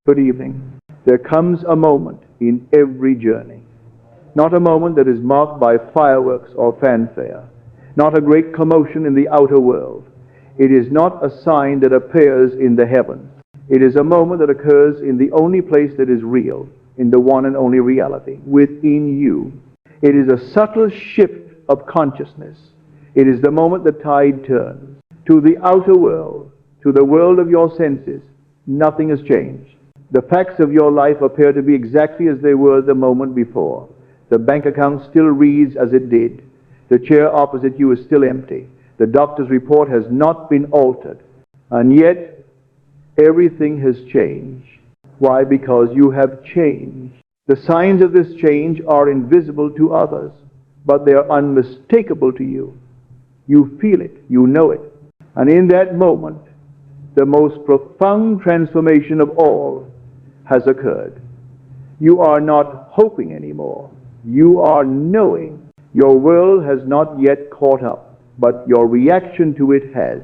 Good evening. There comes a moment in every journey, not a moment that is marked by fireworks or fanfare, not a great commotion in the outer world. It is not a sign that appears in the heavens. It is a moment that occurs in the only place that is real, in the one and only reality, within you. It is a subtle shift of consciousness. It is the moment the tide turns. To the outer world, to the world of your senses, nothing has changed. The facts of your life appear to be exactly as they were the moment before. The bank account still reads as it did. The chair opposite you is still empty. The doctor's report has not been altered. And yet, everything has changed. Why? Because you have changed. The signs of this change are invisible to others, but they are unmistakable to you. You feel it. You know it. And in that moment, the most profound transformation of all has occurred. You are not hoping anymore. You are knowing. Your world has not yet caught up, but your reaction to it has.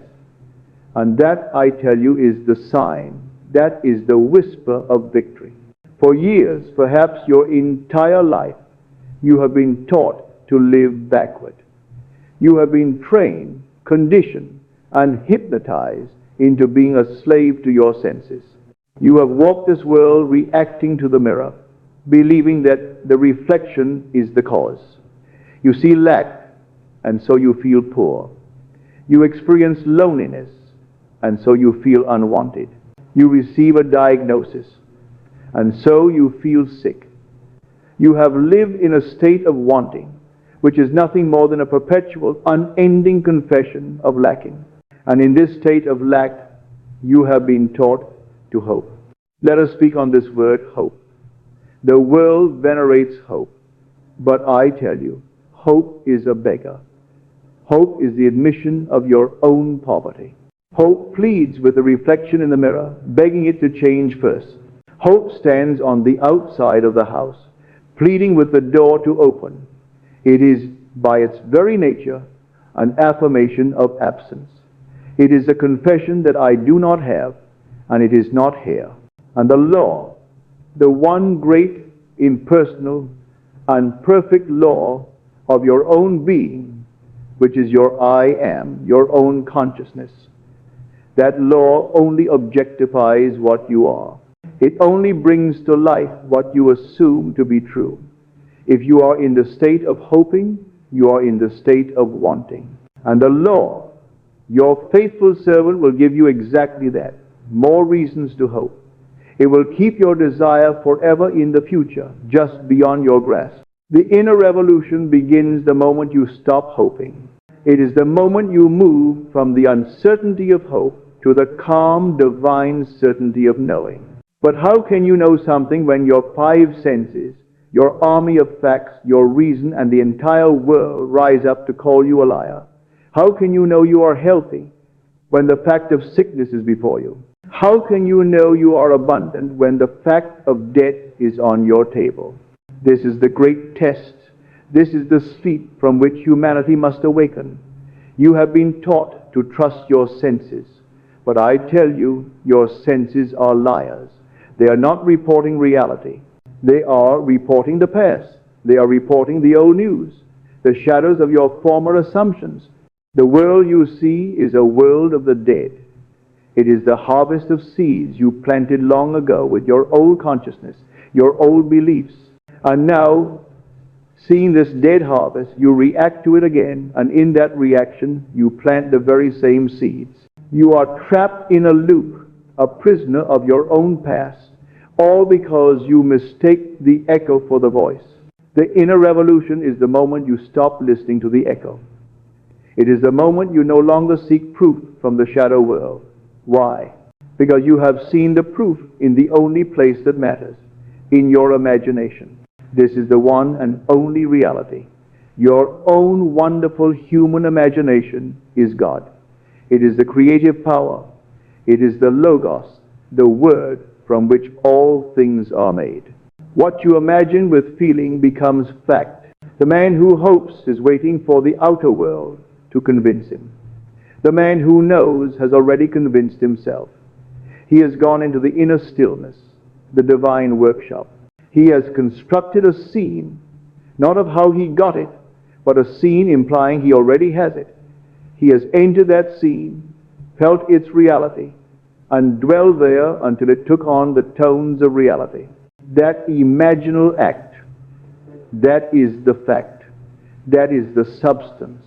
And that, I tell you, is the sign. That is the whisper of victory. For years, perhaps your entire life, you have been taught to live backward. You have been trained, conditioned, and hypnotized into being a slave to your senses. You have walked this world reacting to the mirror, believing that the reflection is the cause. You see lack, and so you feel poor. You experience loneliness, and so you feel unwanted. You receive a diagnosis, and so you feel sick. You have lived in a state of wanting, which is nothing more than a perpetual, unending confession of lacking. And in this state of lack, you have been taught to hope. Let us speak on this word, hope. The world venerates hope, but I tell you, hope is a beggar. Hope is the admission of your own poverty. Hope pleads with the reflection in the mirror, begging it to change first. Hope stands on the outside of the house, pleading with the door to open. It is, by its very nature, an affirmation of absence. It is a confession that I do not have, and it is not here. And the law, the one great, impersonal, and perfect law of your own being, which is your I am, your own consciousness, that law only objectifies what you are. It only brings to life what you assume to be true. If you are in the state of hoping, you are in the state of wanting. And the law, your faithful servant, will give you exactly that. More reasons to hope. It will keep your desire forever in the future, just beyond your grasp. The inner revolution begins the moment you stop hoping. It is the moment you move from the uncertainty of hope to the calm, divine certainty of knowing. But how can you know something when your five senses, your army of facts, your reason, and the entire world rise up to call you a liar? How can you know you are healthy when the fact of sickness is before you? How can you know you are abundant when the fact of death is on your table? This is the great test. This is the sleep from which humanity must awaken. You have been taught to trust your senses, but I tell you, your senses are liars. They are not reporting reality. They are reporting the past. They are reporting the old news, the shadows of your former assumptions. The world you see is a world of the dead. It is the harvest of seeds you planted long ago with your old consciousness, your old beliefs. And now, seeing this dead harvest, you react to it again, and in that reaction, you plant the very same seeds. You are trapped in a loop, a prisoner of your own past, all because you mistake the echo for the voice. The inner revolution is the moment you stop listening to the echo. It is the moment you no longer seek proof from the shadow world. Why? Because you have seen the proof in the only place that matters, in your imagination. This is the one and only reality. Your own wonderful human imagination is God. It is the creative power. It is the Logos, the Word from which all things are made. What you imagine with feeling becomes fact. The man who hopes is waiting for the outer world to convince him. The man who knows has already convinced himself. He has gone into the inner stillness, the divine workshop. He has constructed a scene, not of how he got it, but a scene implying he already has it. He has entered that scene, felt its reality, and dwelled there until it took on the tones of reality. That imaginal act, that is the fact, that is the substance,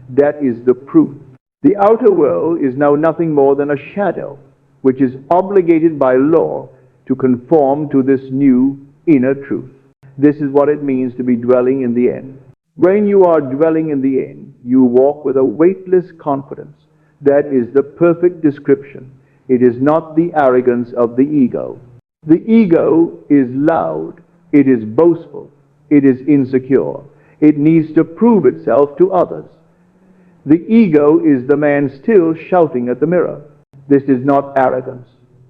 that is the proof. The outer world is now nothing more than a shadow, which is obligated by law to conform to this new inner truth. This is what it means to be dwelling in the end. When you are dwelling in the end, you walk with a weightless confidence. That is the perfect description. It is not the arrogance of the ego. The ego is loud, it is boastful, it is insecure. It needs to prove itself to others. The ego is the man still shouting at the mirror. This is not arrogance,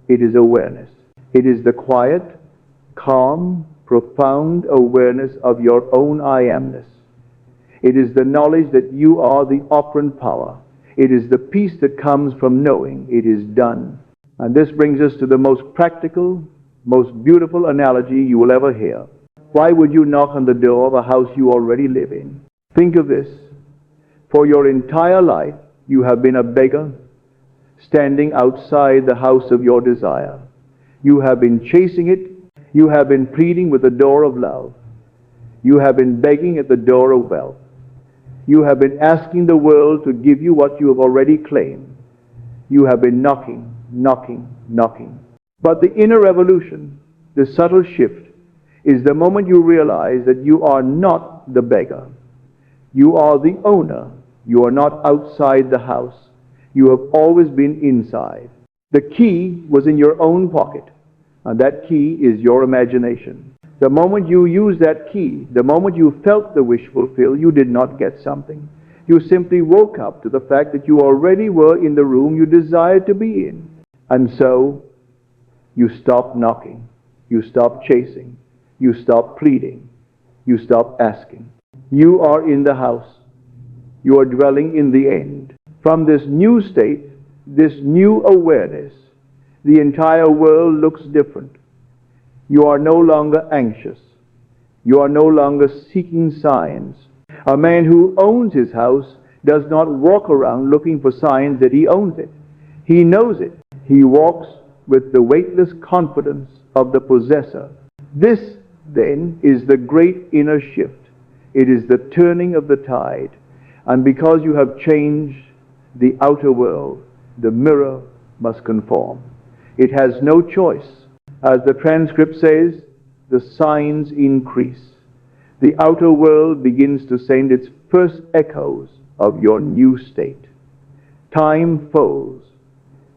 it is awareness. It is the quiet, calm, profound awareness of your own I amness. It is the knowledge that you are the operant power. It is the peace that comes from knowing it is done. And this brings us to the most practical, most beautiful analogy you will ever hear. Why would you knock on the door of a house you already live in? Think of this. For your entire life, you have been a beggar, standing outside the house of your desire. You have been chasing it. You have been pleading with the door of love. You have been begging at the door of wealth. You have been asking the world to give you what you have already claimed. You have been knocking, knocking, knocking. But the inner revolution, the subtle shift, is the moment you realize that you are not the beggar. You are the owner. You are not outside the house. You have always been inside. The key was in your own pocket, and that key is your imagination. The moment you used that key, the moment you felt the wish fulfilled, you did not get something. You simply woke up to the fact that you already were in the room you desired to be in. And so, you stopped knocking. You stopped chasing. You stopped pleading. You stopped asking. You are in the house. You are dwelling in the end. From this new state, this new awareness, the entire world looks different. You are no longer anxious. You are no longer seeking signs. A man who owns his house does not walk around looking for signs that he owns it. He knows it. He walks with the weightless confidence of the possessor. This, then, is the great inner shift. It is the turning of the tide. And because you have changed the outer world, the mirror must conform. It has no choice. As the transcript says, the signs increase. The outer world begins to send its first echoes of your new state. Time folds.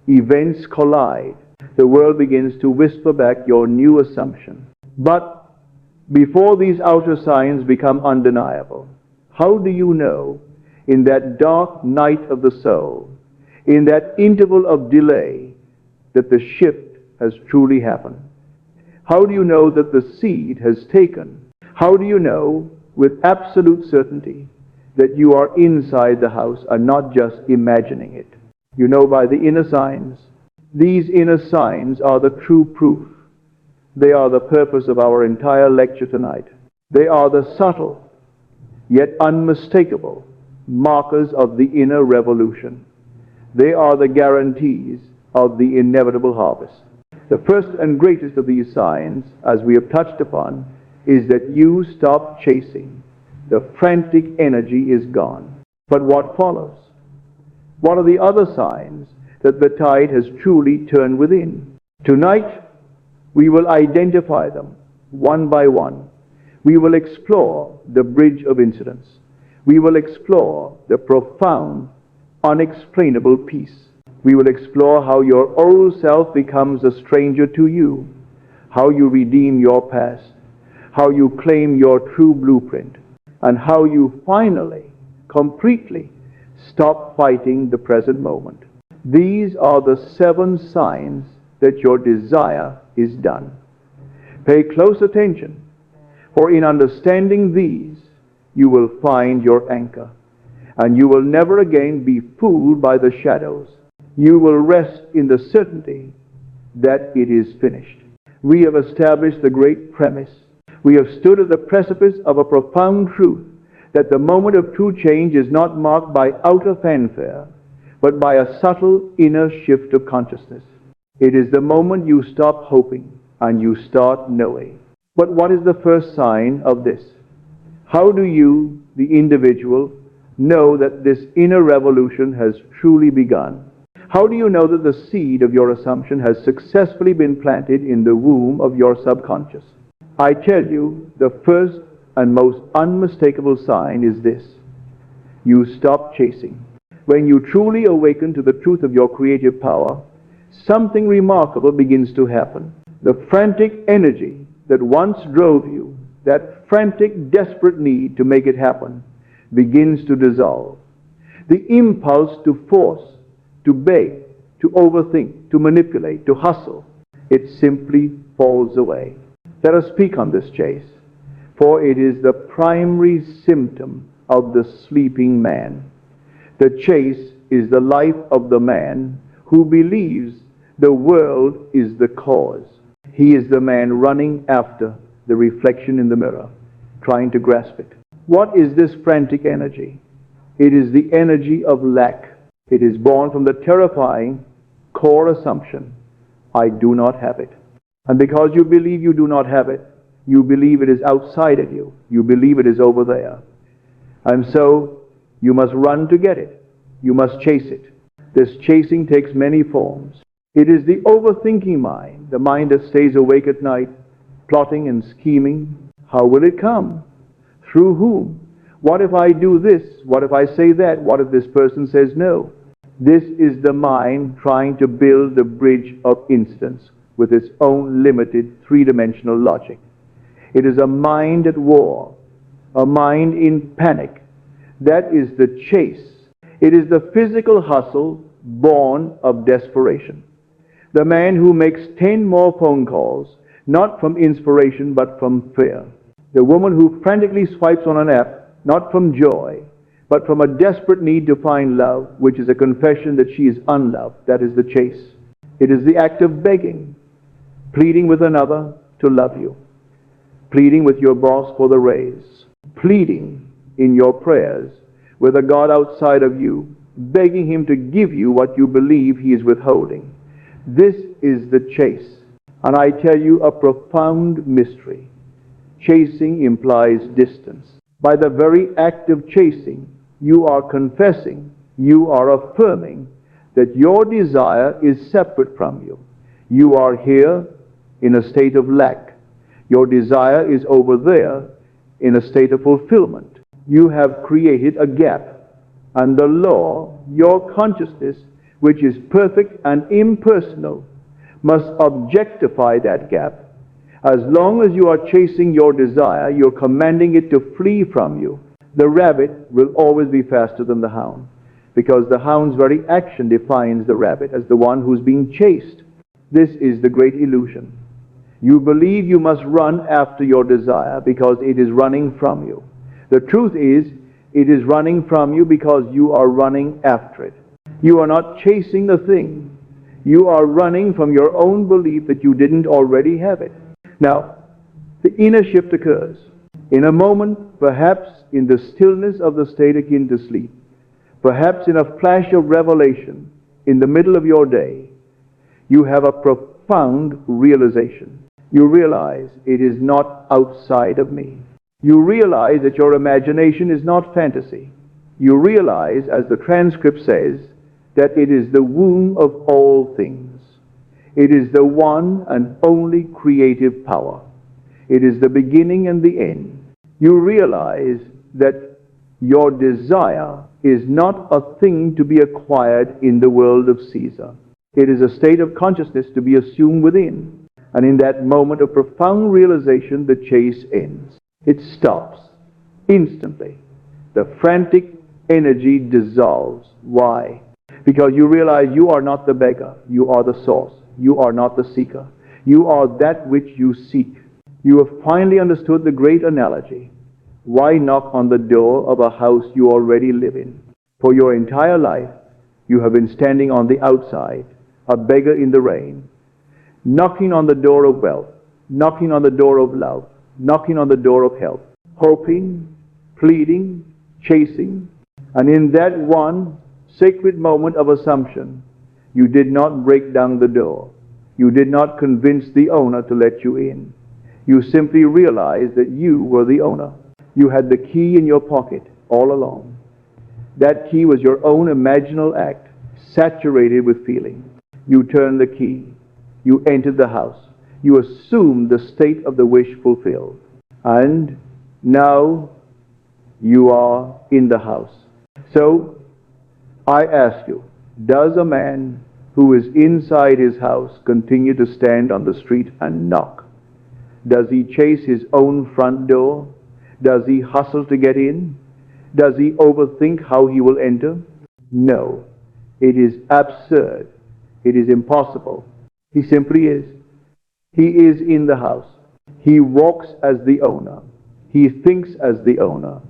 Events collide. The world begins to whisper back your new assumption. But before these outer signs become undeniable, how do you know, in that dark night of the soul, in that interval of delay, that the shift has truly happened? How do you know that the seed has taken? How do you know with absolute certainty that you are inside the house and not just imagining it? You know by the inner signs. These inner signs are the true proof. They are the purpose of our entire lecture tonight. They are the subtle, yet unmistakable markers of the inner revolution. They are the guarantees of the inevitable harvest. The first and greatest of these signs, as we have touched upon, is that you stop chasing. The frantic energy is gone. But what follows? What are the other signs that the tide has truly turned within? Tonight, we will identify them one by one. We will explore the bridge of incidents. We will explore the profound, unexplainable peace. We will explore how your old self becomes a stranger to you, how you redeem your past, how you claim your true blueprint, and how you finally, completely, stop fighting the present moment. These are the 7 signs that your desire is done. Pay close attention, for in understanding these, you will find your anchor, and you will never again be fooled by the shadows. You will rest in the certainty that it is finished. We have established the great premise. We have stood at the precipice of a profound truth that the moment of true change is not marked by outer fanfare, but by a subtle inner shift of consciousness. It is the moment you stop hoping and you start knowing. But what is the first sign of this? How do you, the individual, know that this inner revolution has truly begun? How do you know that the seed of your assumption has successfully been planted in the womb of your subconscious? I tell you, the first and most unmistakable sign is this: you stop chasing. When you truly awaken to the truth of your creative power, something remarkable begins to happen. The frantic energy that once drove you, that frantic, desperate need to make it happen, begins to dissolve. The impulse to force, to beg, to overthink, to manipulate, to hustle, it simply falls away. Let us speak on this chase, for it is the primary symptom of the sleeping man. The chase is the life of the man who believes the world is the cause. He is the man running after the reflection in the mirror, trying to grasp it. What is this frantic energy? It is the energy of lack. It is born from the terrifying core assumption, I do not have it. And because you believe you do not have it, you believe it is outside of you. You believe it is over there. And so you must run to get it. You must chase it. This chasing takes many forms. It is the overthinking mind, the mind that stays awake at night, plotting and scheming. How will it come? Through whom? What if I do this? What if I say that? What if this person says no? This is the mind trying to build the bridge of incidents with its own limited three-dimensional logic. It is a mind at war, a mind in panic. That is the chase. It is the physical hustle born of desperation. The man who makes 10 more phone calls, not from inspiration but from fear. The woman who frantically swipes on an app, not from joy, but from a desperate need to find love, which is a confession that she is unloved. That is the chase. It is the act of begging, pleading with another to love you, pleading with your boss for the raise, pleading in your prayers with a God outside of you, begging him to give you what you believe he is withholding. This is the chase. And I tell you a profound mystery. Chasing implies distance. By the very act of chasing, you are confessing, you are affirming that your desire is separate from you. You are here in a state of lack. Your desire is over there in a state of fulfillment. You have created a gap. And the law, your consciousness, which is perfect and impersonal, must objectify that gap. As long as you are chasing your desire, you're commanding it to flee from you. The rabbit will always be faster than the hound, because the hound's very action defines the rabbit as the one who's being chased. This is the great illusion. You believe you must run after your desire because it is running from you. The truth is, it is running from you because you are running after it. You are not chasing the thing. You are running from your own belief that you didn't already have it. Now, the inner shift occurs. In a moment, perhaps in the stillness of the state akin to sleep, perhaps in a flash of revelation in the middle of your day, you have a profound realization. You realize it is not outside of me. You realize that your imagination is not fantasy. You realize, as the transcript says, that it is the womb of all things. It is the one and only creative power. It is the beginning and the end. You realize that your desire is not a thing to be acquired in the world of Caesar. It is a state of consciousness to be assumed within. And in that moment of profound realization, the chase ends. It stops instantly. The frantic energy dissolves. Why? Because you realize you are not the beggar. You are the source. You are not the seeker. You are that which you seek. You have finally understood the great analogy. Why knock on the door of a house you already live in? For your entire life, you have been standing on the outside, a beggar in the rain, knocking on the door of wealth, knocking on the door of love, knocking on the door of help, hoping, pleading, chasing, and in that one sacred moment of assumption, you did not break down the door. You did not convince the owner to let you in. You simply realized that you were the owner. You had the key in your pocket all along. That key was your own imaginal act, saturated with feeling. You turned the key. You entered the house. You assumed the state of the wish fulfilled. And now you are in the house. So, I ask you, does a man who is inside his house continue to stand on the street and knock? Does he chase his own front door? Does he hustle to get in? Does he overthink how he will enter? No. It is absurd. It is impossible. He simply is. He is in the house. He walks as the owner. He thinks as the owner.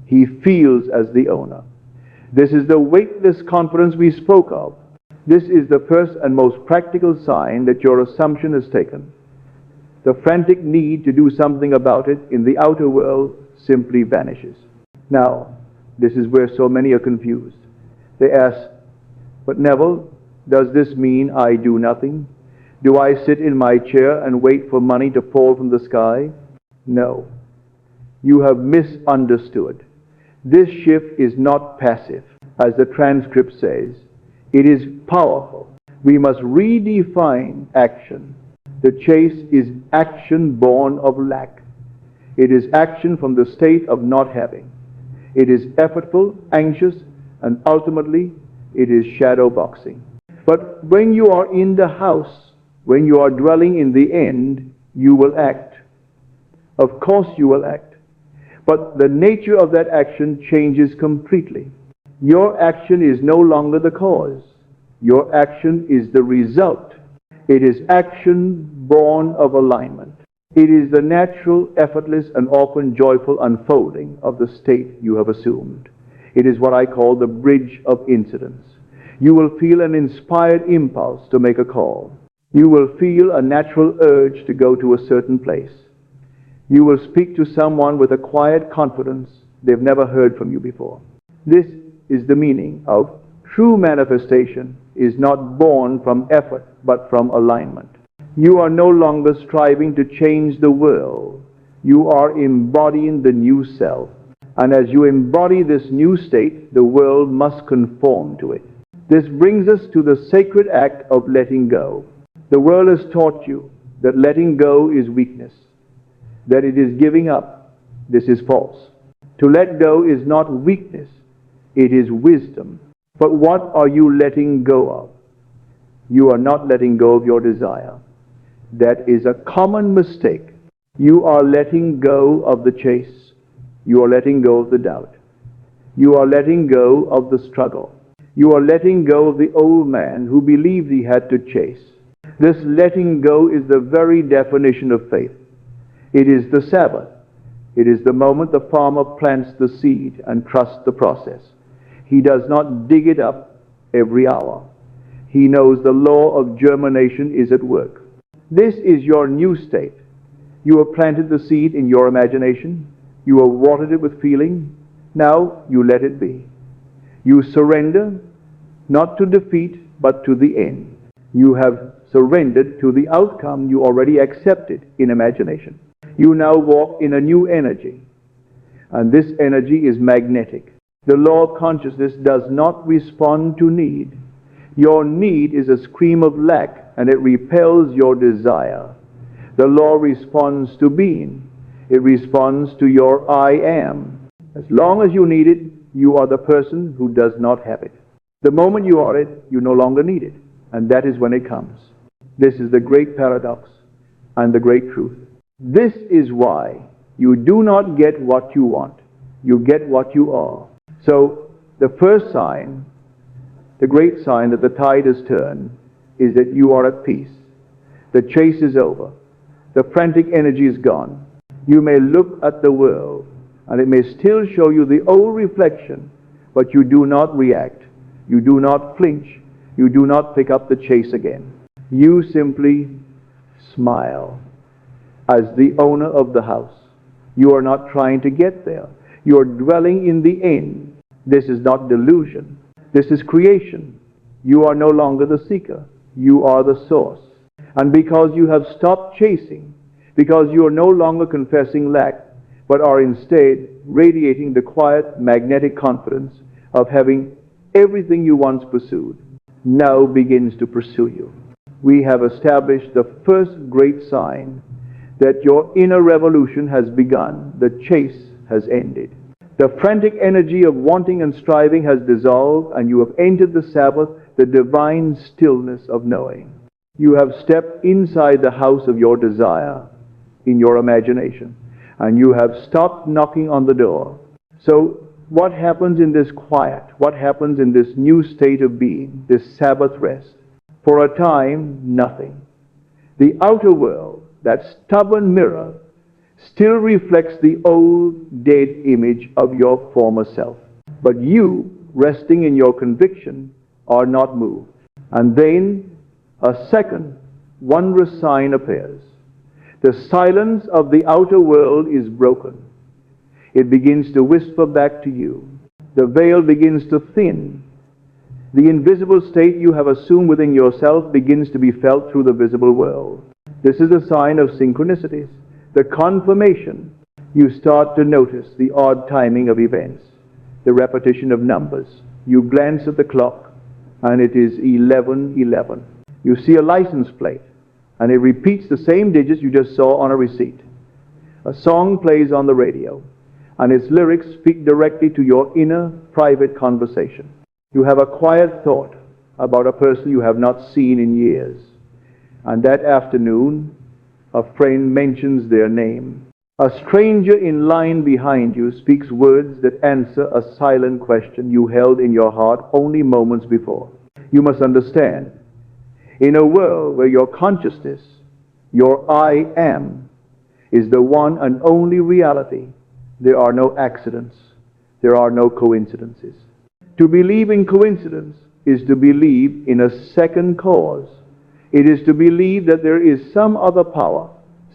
He feels as the owner. This is the weightless confidence we spoke of. This is the first and most practical sign that your assumption is taken. The frantic need to do something about it in the outer world simply vanishes. Now, this is where so many are confused. They ask, but Neville, does this mean I do nothing? Do I sit in my chair and wait for money to fall from the sky? No. You have misunderstood. This shift is not passive, as the transcript says. It is powerful. We must redefine action. The chase is action born of lack. It is action from the state of not having. It is effortful, anxious, and ultimately it is shadow boxing. But when you are in the house, when you are dwelling in the end, you will act. Of course you will act. But the nature of that action changes completely. Your action is no longer the cause. Your action is the result. It is action born of alignment. It is the natural, effortless, and often joyful unfolding of the state you have assumed. It is what I call the bridge of incidents. You will feel an inspired impulse to make a call. You will feel a natural urge to go to a certain place. You will speak to someone with a quiet confidence they've never heard from you before. This is the meaning of true manifestation is not born from effort but from alignment. You are no longer striving to change the world. You are embodying the new self. And as you embody this new state, the world must conform to it. This brings us to the sacred act of letting go. The world has taught you that letting go is weakness, that it is giving up. This is false. To let go is not weakness, it is wisdom. But what are you letting go of? You are not letting go of your desire. That is a common mistake. You are letting go of the chase. You are letting go of the doubt. You are letting go of the struggle. You are letting go of the old man who believed he had to chase. This letting go is the very definition of faith. It is the Sabbath. It is the moment the farmer plants the seed and trusts the process. He does not dig it up every hour. He knows the law of germination is at work. This is your new state. You have planted the seed in your imagination. You have watered it with feeling. Now you let it be. You surrender, not to defeat, but to the end. You have surrendered to the outcome you already accepted in imagination. You now walk in a new energy, and this energy is magnetic. The law of consciousness does not respond to need. Your need is a scream of lack, and it repels your desire. The law responds to being. It responds to your I am. As long as you need it, you are the person who does not have it. The moment you are it, you no longer need it, and that is when it comes. This is the great paradox and the great truth. This is why you do not get what you want. You get what you are. So, the first sign, the great sign that the tide has turned, is that you are at peace. The chase is over. The frantic energy is gone. You may look at the world, and it may still show you the old reflection, but you do not react. You do not flinch. You do not pick up the chase again. You simply smile. as the owner of the house. You are not trying to get there. You are dwelling in the end. This is not delusion. This is creation. You are no longer the seeker. You are the source. And because you have stopped chasing, because you are no longer confessing lack, but are instead radiating the quiet, magnetic confidence of having everything you once pursued, now begins to pursue you. We have established the first great sign that your inner revolution has begun. The chase has ended. The frantic energy of wanting and striving has dissolved, and you have entered the Sabbath, the divine stillness of knowing. You have stepped inside the house of your desire in your imagination, and you have stopped knocking on the door. So what happens in this quiet? What happens in this new state of being, this Sabbath rest? For a time, nothing. The outer world, that stubborn mirror, still reflects the old dead image of your former self. But you, resting in your conviction, are not moved. And then a second, wondrous sign appears. The silence of the outer world is broken. It begins to whisper back to you. The veil begins to thin. The invisible state you have assumed within yourself begins to be felt through the visible world. This is a sign of synchronicities, the confirmation. You start to notice the odd timing of events, the repetition of numbers. You glance at the clock, and it is 11:11. You see a license plate, and it repeats the same digits you just saw on a receipt. A song plays on the radio, and its lyrics speak directly to your inner private conversation. You have a quiet thought about a person you have not seen in years, and that afternoon a friend mentions their name. A stranger in line behind you speaks words that answer a silent question you held in your heart only moments before. You must understand, in a world where your consciousness, your I am, is the one and only reality, there are no accidents, there are no coincidences. To believe in coincidence is to believe in a second cause. It is to believe that there is some other power,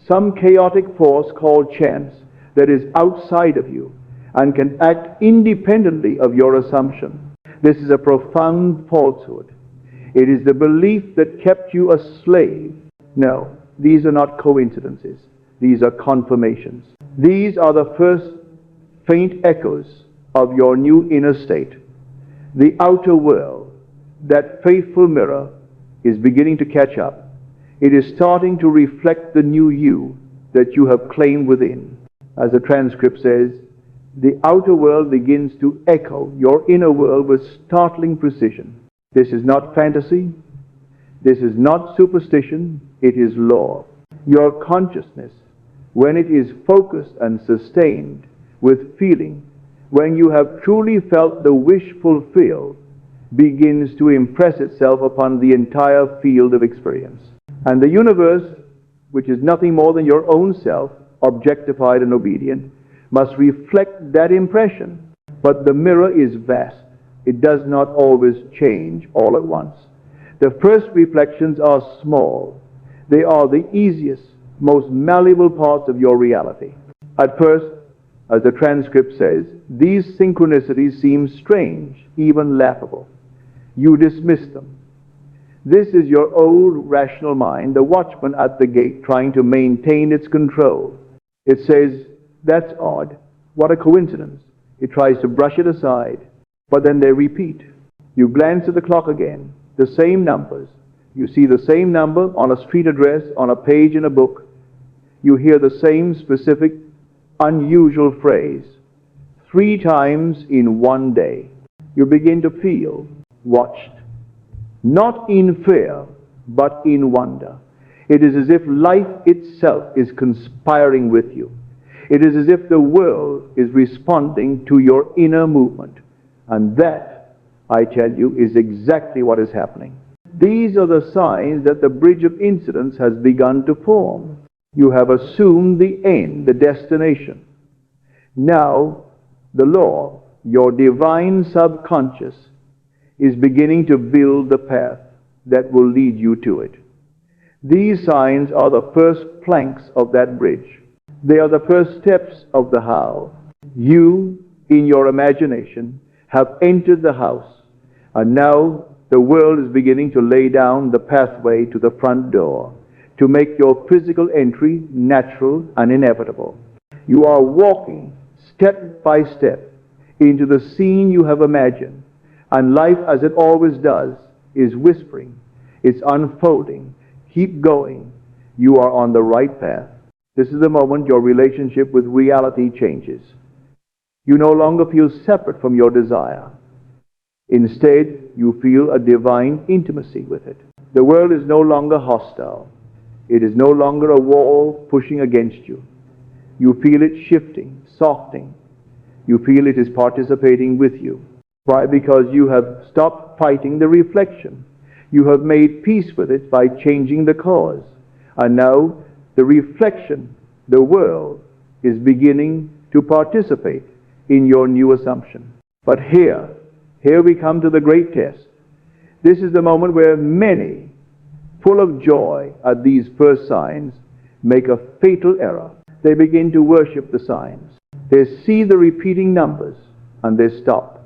some chaotic force called chance that is outside of you and can act independently of your assumption. This is a profound falsehood. It is the belief that kept you a slave. No, these are not coincidences. These are confirmations. These are the first faint echoes of your new inner state. The outer world, that faithful mirror, is beginning to catch up. It is starting to reflect the new you that you have claimed within. As the transcript says, the outer world begins to echo your inner world with startling precision. This is not fantasy. This is not superstition. It is law. Your consciousness, when it is focused and sustained with feeling, when you have truly felt the wish fulfilled, begins to impress itself upon the entire field of experience. And the universe, which is nothing more than your own self, objectified and obedient, must reflect that impression. But the mirror is vast. It does not always change all at once. The first reflections are small. They are the easiest, most malleable parts of your reality. At first, as the transcript says, these synchronicities seem strange, even laughable. You dismiss them. This is your old rational mind, the watchman at the gate, trying to maintain its control. It says, that's odd. What a coincidence. It tries to brush it aside, but then they repeat. You glance at the clock again, the same numbers. You see the same number on a street address, on a page in a book. You hear the same specific, unusual phrase 3 times in one day. You begin to feel watched, not in fear, but in wonder. It is as if life itself is conspiring with you. It is as if the world is responding to your inner movement. And that, I tell you, is exactly what is happening. These are the signs that the bridge of incidents has begun to form. You have assumed the end, the destination. Now, the law, your divine subconscious, is beginning to build the path that will lead you to it. These signs are the first planks of that bridge. They are the first steps of the how. You, in your imagination, have entered the house, and now the world is beginning to lay down the pathway to the front door, to make your physical entry natural and inevitable. You are walking step by step into the scene you have imagined, and life, as it always does, is whispering, it's unfolding. Keep going. You are on the right path. This is the moment your relationship with reality changes. You no longer feel separate from your desire. Instead, you feel a divine intimacy with it. The world is no longer hostile. It is no longer a wall pushing against you. You feel it shifting, softening. You feel it is participating with you. Why? Because you have stopped fighting the reflection. You have made peace with it by changing the cause. And now the reflection, the world, is beginning to participate in your new assumption. But here we come to the great test. This is the moment where many, full of joy at these first signs, make a fatal error. They begin to worship the signs. They see the repeating numbers and they stop.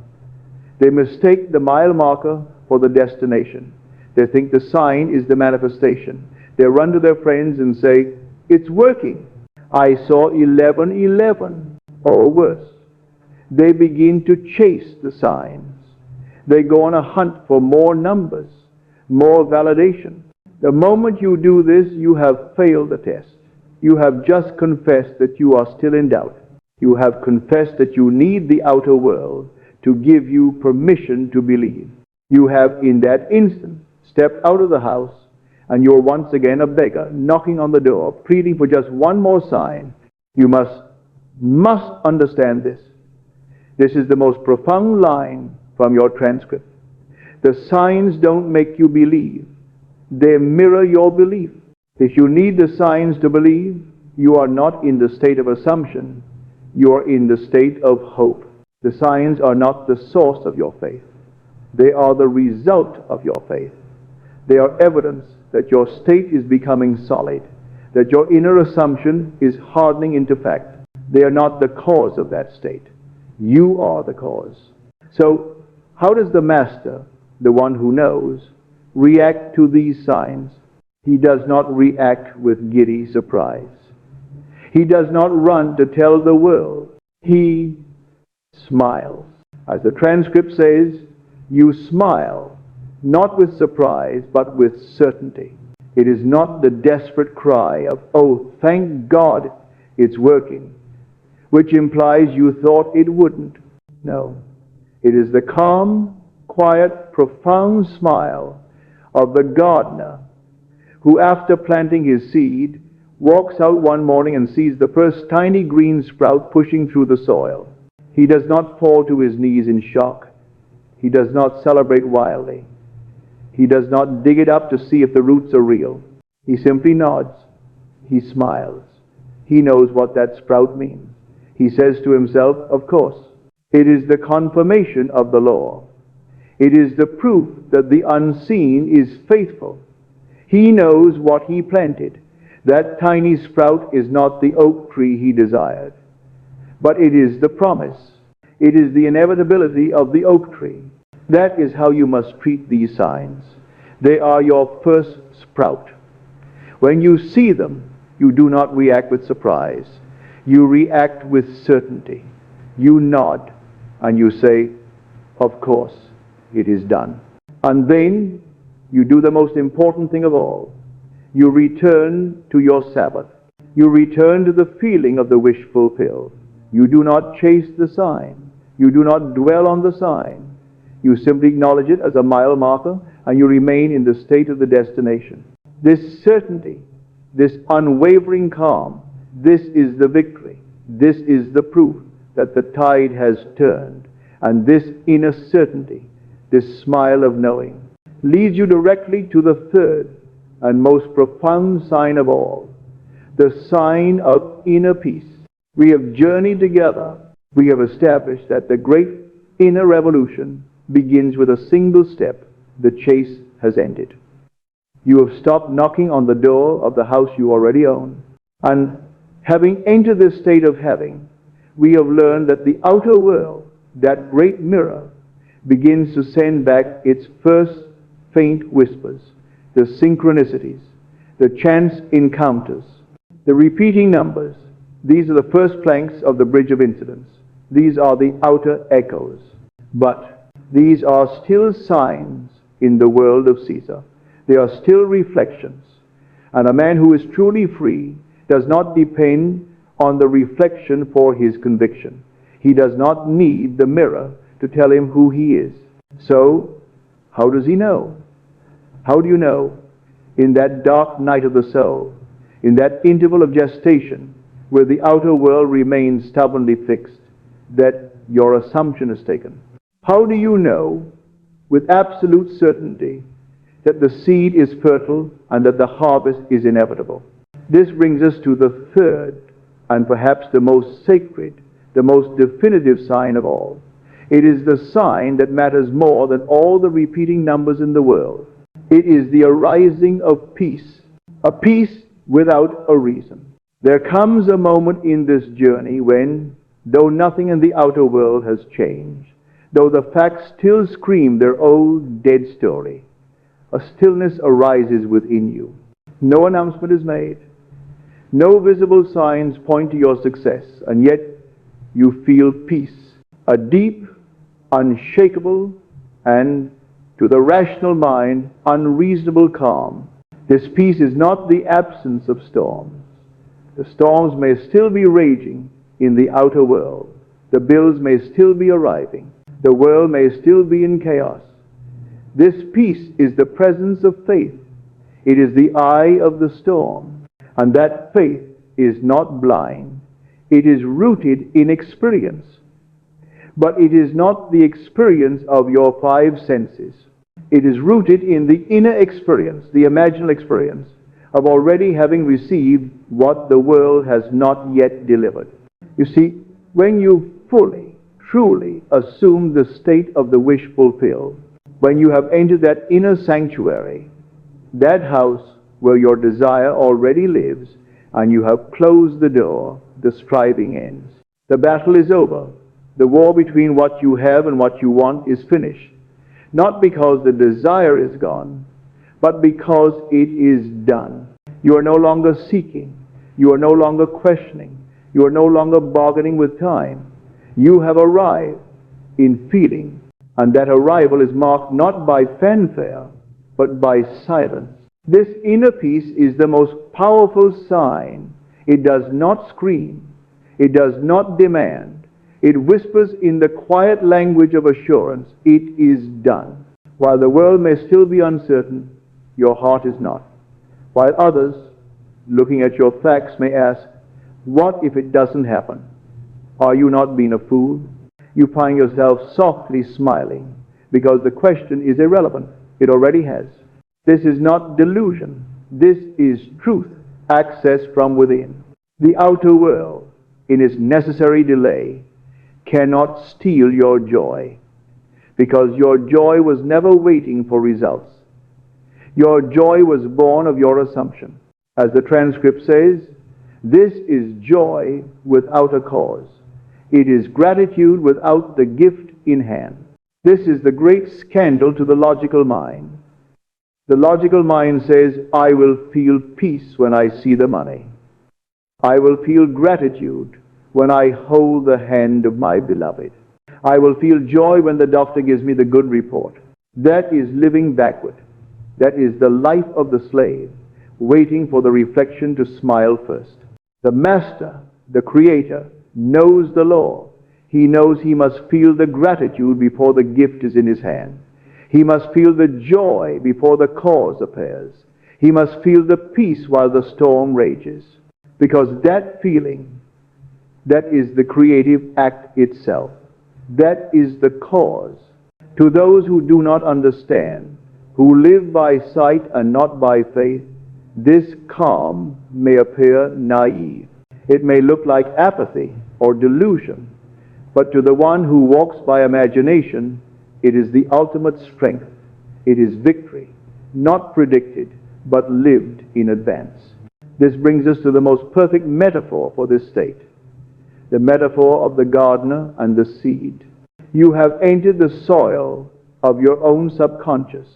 They mistake the mile marker for the destination. They think the sign is the manifestation. They run to their friends and say, it's working. I saw 1111, or worse. They begin to chase the signs. They go on a hunt for more numbers, more validation. The moment you do this, you have failed the test. You have just confessed that you are still in doubt. You have confessed that you need the outer world to give you permission to believe. You have in that instant stepped out of the house, and you're once again a beggar, knocking on the door, pleading for just one more sign. You must understand this. This is the most profound line from your transcript. The signs don't make you believe. They mirror your belief. If you need the signs to believe, you are not in the state of assumption. You are in the state of hope. The signs are not the source of your faith. They are the result of your faith. They are evidence that your state is becoming solid, that your inner assumption is hardening into fact. They are not the cause of that state. You are the cause. So, how does the master, the one who knows, react to these signs? He does not react with giddy surprise. He does not run to tell the world. He smiles. As the transcript says, you smile, not with surprise, but with certainty. It is not the desperate cry of, oh, thank God it's working, which implies you thought it wouldn't. No. It is the calm, quiet, profound smile of the gardener who, after planting his seed, walks out one morning and sees the first tiny green sprout pushing through the soil. He does not fall to his knees in shock. He does not celebrate wildly. He does not dig it up to see if the roots are real. He simply nods. He smiles. He knows what that sprout means. He says to himself, of course, it is the confirmation of the law. It is the proof that the unseen is faithful. He knows what he planted. That tiny sprout is not the oak tree he desired, but it is the promise. It is the inevitability of the oak tree. That is how you must treat these signs. They are your first sprout. When you see them, you do not react with surprise. You react with certainty. You nod and you say, of course, it is done. And then you do the most important thing of all. You return to your Sabbath. You return to the feeling of the wish fulfilled. You do not chase the sign. You do not dwell on the sign. You simply acknowledge it as a mile marker, and you remain in the state of the destination. This certainty, this unwavering calm, this is the victory. This is the proof that the tide has turned. And this inner certainty, this smile of knowing, leads you directly to the third and most profound sign of all, the sign of inner peace. We have journeyed together. We have established that the great inner revolution begins with a single step. The chase has ended. You have stopped knocking on the door of the house you already own. And having entered this state of having, we have learned that the outer world, that great mirror, begins to send back its first faint whispers, the synchronicities, the chance encounters, the repeating numbers. These are the first planks of the bridge of incidents. These are the outer echoes. But these are still signs in the world of Caesar. They are still reflections. And a man who is truly free does not depend on the reflection for his conviction. He does not need the mirror to tell him who he is. So, how does he know? How do you know? In that dark night of the soul, in that interval of gestation, where the outer world remains stubbornly fixed, that your assumption is taken. How do you know with absolute certainty that the seed is fertile and that the harvest is inevitable? This brings us to the third and perhaps the most sacred, the most definitive sign of all. It is the sign that matters more than all the repeating numbers in the world. It is the arising of peace, a peace without a reason. There comes a moment in this journey when, though nothing in the outer world has changed, though the facts still scream their old dead story, a stillness arises within you. No announcement is made. No visible signs point to your success, and yet you feel peace, a deep, unshakable, and, to the rational mind, unreasonable calm. This peace is not the absence of storms. The storms may still be raging in the outer world. The bills may still be arriving. The world may still be in chaos. This peace is the presence of faith. It is the eye of the storm. And that faith is not blind. It is rooted in experience. But it is not the experience of your five senses. It is rooted in the inner experience, the imaginal experience, of already having received what the world has not yet delivered. You see, when you fully, truly assume the state of the wish fulfilled, when you have entered that inner sanctuary, that house where your desire already lives, and you have closed the door, the striving ends. The battle is over. The war between what you have and what you want is finished. Not because the desire is gone, but because it is done. You are no longer seeking. You are no longer questioning. You are no longer bargaining with time. You have arrived in feeling, and that arrival is marked not by fanfare, but by silence. This inner peace is the most powerful sign. It does not scream. It does not demand. It whispers in the quiet language of assurance, it is done. While the world may still be uncertain, your heart is not. While others, looking at your facts, may ask, what if it doesn't happen? Are you not being a fool? You find yourself softly smiling because the question is irrelevant. It already has. This is not delusion. This is truth, accessed from within. The outer world, in its necessary delay, cannot steal your joy, because your joy was never waiting for results. Your joy was born of your assumption. As the transcript says, this is joy without a cause. It is gratitude without the gift in hand. This is the great scandal to the logical mind. The logical mind says, I will feel peace when I see the money. I will feel gratitude when I hold the hand of my beloved. I will feel joy when the doctor gives me the good report. That is living backward. That is the life of the slave, waiting for the reflection to smile first. The master, the creator, knows the law. He knows he must feel the gratitude before the gift is in his hand. He must feel the joy before the cause appears. He must feel the peace while the storm rages. Because that feeling, that is the creative act itself. That is the cause. To those who do not understand, who live by sight and not by faith, this calm may appear naive. It may look like apathy or delusion. But to the one who walks by imagination, it is the ultimate strength. It is victory, not predicted, but lived in advance. This brings us to the most perfect metaphor for this state, the metaphor of the gardener and the seed. You have entered the soil of your own subconscious.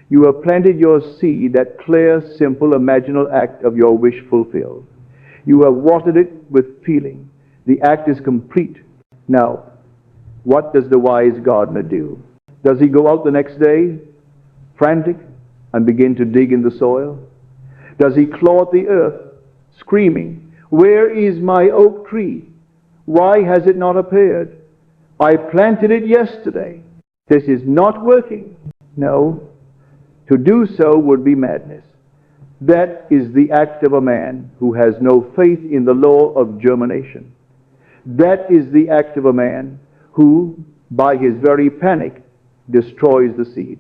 You have planted your seed, that clear, simple, imaginal act of your wish fulfilled. You have watered it with feeling. The act is complete. Now, what does the wise gardener do? Does he go out the next day, frantic, and begin to dig in the soil? Does he claw at the earth, screaming, "Where is my oak tree? Why has it not appeared? I planted it yesterday. This is not working." No, to do so would be madness. That is the act of a man who has no faith in the law of germination. That is the act of a man who, by his very panic, destroys the seed.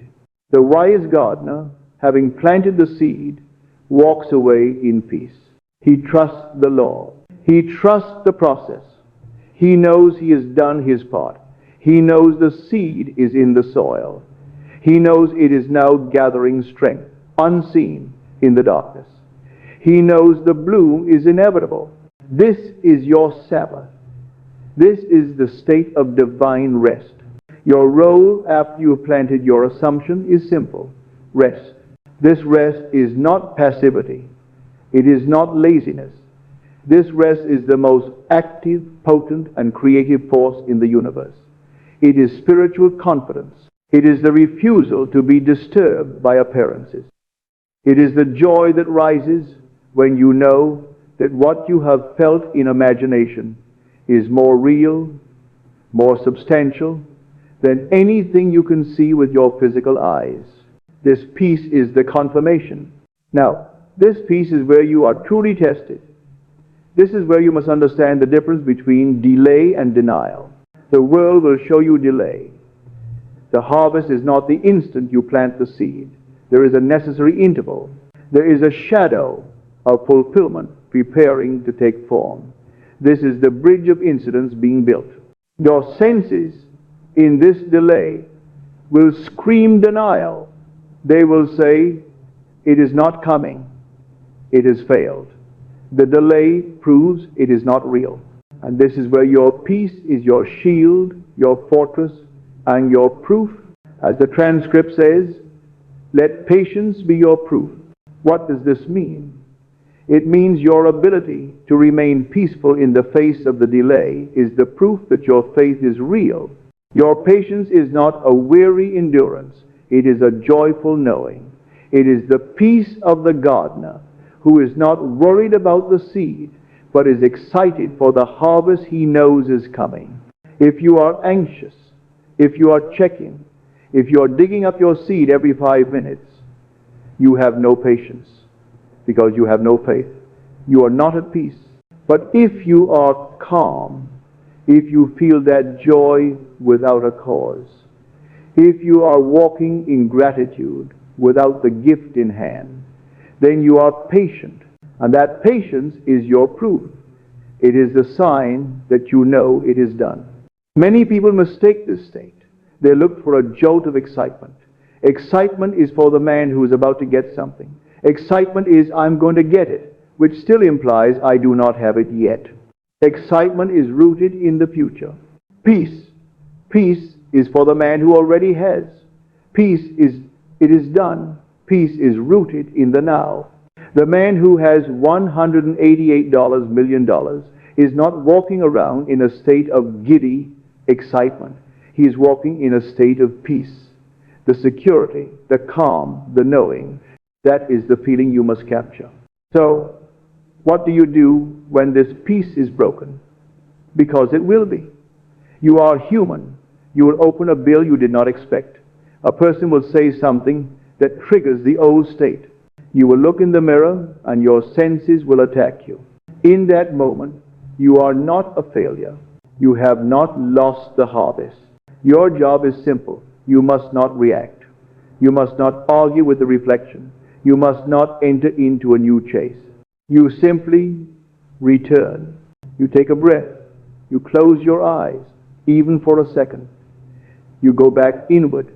The wise gardener, having planted the seed, walks away in peace. He trusts the law. He trusts the process. He knows he has done his part. He knows the seed is in the soil. He knows it is now gathering strength, unseen in the darkness. He knows the bloom is inevitable. This is your Sabbath. This is the state of divine rest. Your role after you have planted your assumption is simple: rest. This rest is not passivity. It is not laziness. This rest is the most active, potent, and creative force in the universe. It is spiritual confidence. It is the refusal to be disturbed by appearances. It is the joy that rises when you know that what you have felt in imagination is more real, more substantial than anything you can see with your physical eyes. This peace is the confirmation. Now, this peace is where you are truly tested. This is where you must understand the difference between delay and denial. The world will show you delay. The harvest is not the instant you plant the seed. There is a necessary interval. There is a shadow of fulfillment preparing to take form. This is the bridge of incidents being built. Your senses in this delay will scream denial. They will say, "It is not coming. It has failed." The delay proves it is not real. And this is where your peace is your shield, your fortress, and your proof. As the transcript says, "Let patience be your proof." What does this mean? It means your ability to remain peaceful in the face of the delay is the proof that your faith is real. Your patience is not a weary endurance. It is a joyful knowing. It is the peace of the gardener who is not worried about the seed, but is excited for the harvest he knows is coming. If you are anxious, if you are checking, if you are digging up your seed every 5 minutes, you have no patience because you have no faith. You are not at peace. But if you are calm, if you feel that joy without a cause, if you are walking in gratitude without the gift in hand, then you are patient. And that patience is your proof. It is the sign that you know it is done. Many people mistake this state. They look for a jolt of excitement. Excitement is for the man who is about to get something. Excitement is, "I'm going to get it," which still implies, "I do not have it yet." Excitement is rooted in the future. Peace. Peace is for the man who already has. Peace is, "It is done." Peace is rooted in the now. The man who has $188 million is not walking around in a state of giddy excitement. He is walking in a state of peace. The security, the calm, the knowing, that is the feeling you must capture. So, what do you do when this peace is broken? Because it will be. You are human. You will open a bill you did not expect. A person will say something that triggers the old state. You will look in the mirror and your senses will attack you. In that moment, you are not a failure. You have not lost the harvest. Your job is simple. You must not react. You must not argue with the reflection. You must not enter into a new chase. You simply return. You take a breath. You close your eyes, even for a second. You go back inward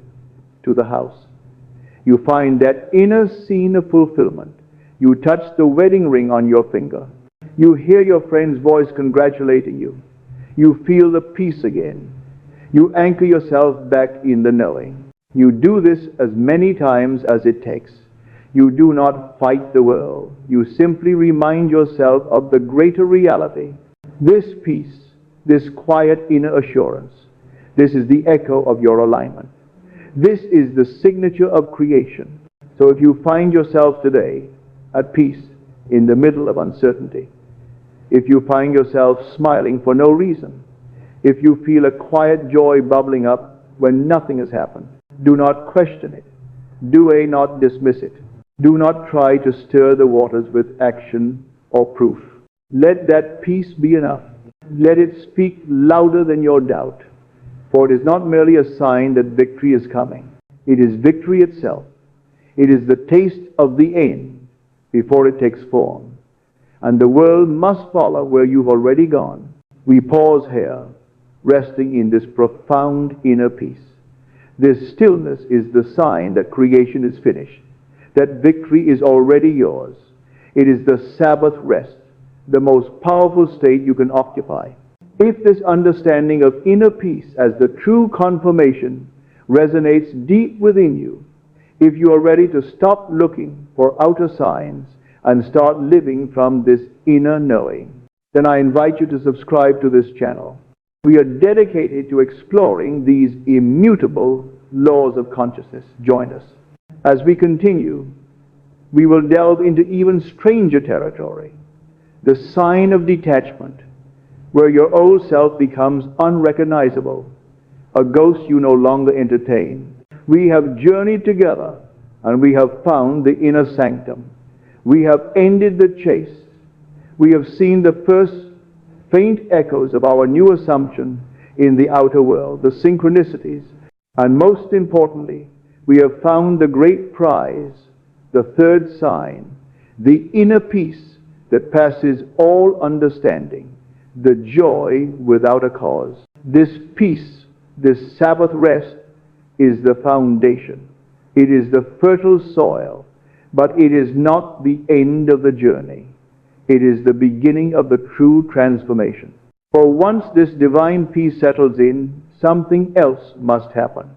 to the house. You find that inner scene of fulfillment. You touch the wedding ring on your finger. You hear your friend's voice congratulating you. You feel the peace again. You anchor yourself back in the knowing. You do this as many times as it takes. You do not fight the world. You simply remind yourself of the greater reality. This peace, this quiet inner assurance, this is the echo of your alignment. This is the signature of creation. So if you find yourself today at peace in the middle of uncertainty, if you find yourself smiling for no reason, if you feel a quiet joy bubbling up when nothing has happened, do not question it. Do not dismiss it. Do not try to stir the waters with action or proof. Let that peace be enough. Let it speak louder than your doubt. For it is not merely a sign that victory is coming. It is victory itself. It is the taste of the end before it takes form. And the world must follow where you've already gone. We pause here, resting in this profound inner peace. This stillness is the sign that creation is finished, that victory is already yours. It is the Sabbath rest, the most powerful state you can occupy. If this understanding of inner peace as the true confirmation resonates deep within you, if you are ready to stop looking for outer signs and start living from this inner knowing, then I invite you to subscribe to this channel. We are dedicated to exploring these immutable laws of consciousness. Join us. As we continue, we will delve into even stranger territory, the sign of detachment, where your old self becomes unrecognizable, a ghost you no longer entertain. We have journeyed together, and we have found the inner sanctum. We have ended the chase. We have seen the first faint echoes of our new assumption in the outer world, the synchronicities, and most importantly, we have found the great prize, the third sign, the inner peace that passes all understanding, the joy without a cause. This peace, this Sabbath rest, is the foundation. It is the fertile soil, but it is not the end of the journey. It is the beginning of the true transformation. For once this divine peace settles in, something else must happen.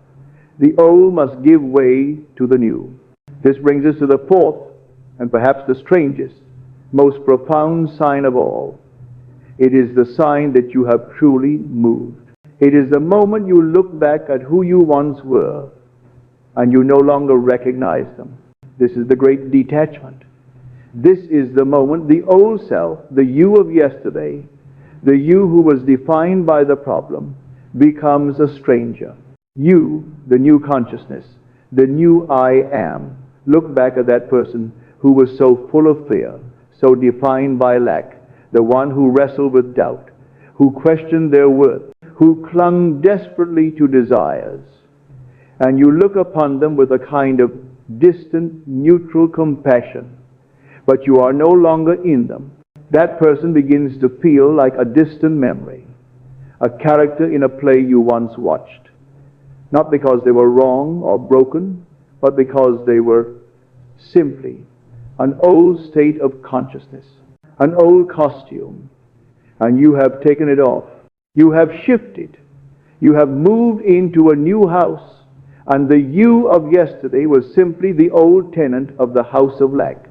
The old must give way to the new. This brings us to the fourth, and perhaps the strangest, most profound sign of all. It is the sign that you have truly moved. It is the moment you look back at who you once were, and you no longer recognize them. This is the great detachment. This is the moment the old self, the you of yesterday, the you who was defined by the problem, becomes a stranger. You, the new consciousness, the new I am. Look back at that person who was so full of fear, so defined by lack, the one who wrestled with doubt, who questioned their worth, who clung desperately to desires. And you look upon them with a kind of distant, neutral compassion, but you are no longer in them. That person begins to feel like a distant memory, a character in a play you once watched. Not because they were wrong or broken, but because they were simply an old state of consciousness, an old costume, and you have taken it off. You have shifted. You have moved into a new house, and the you of yesterday was simply the old tenant of the house of lack.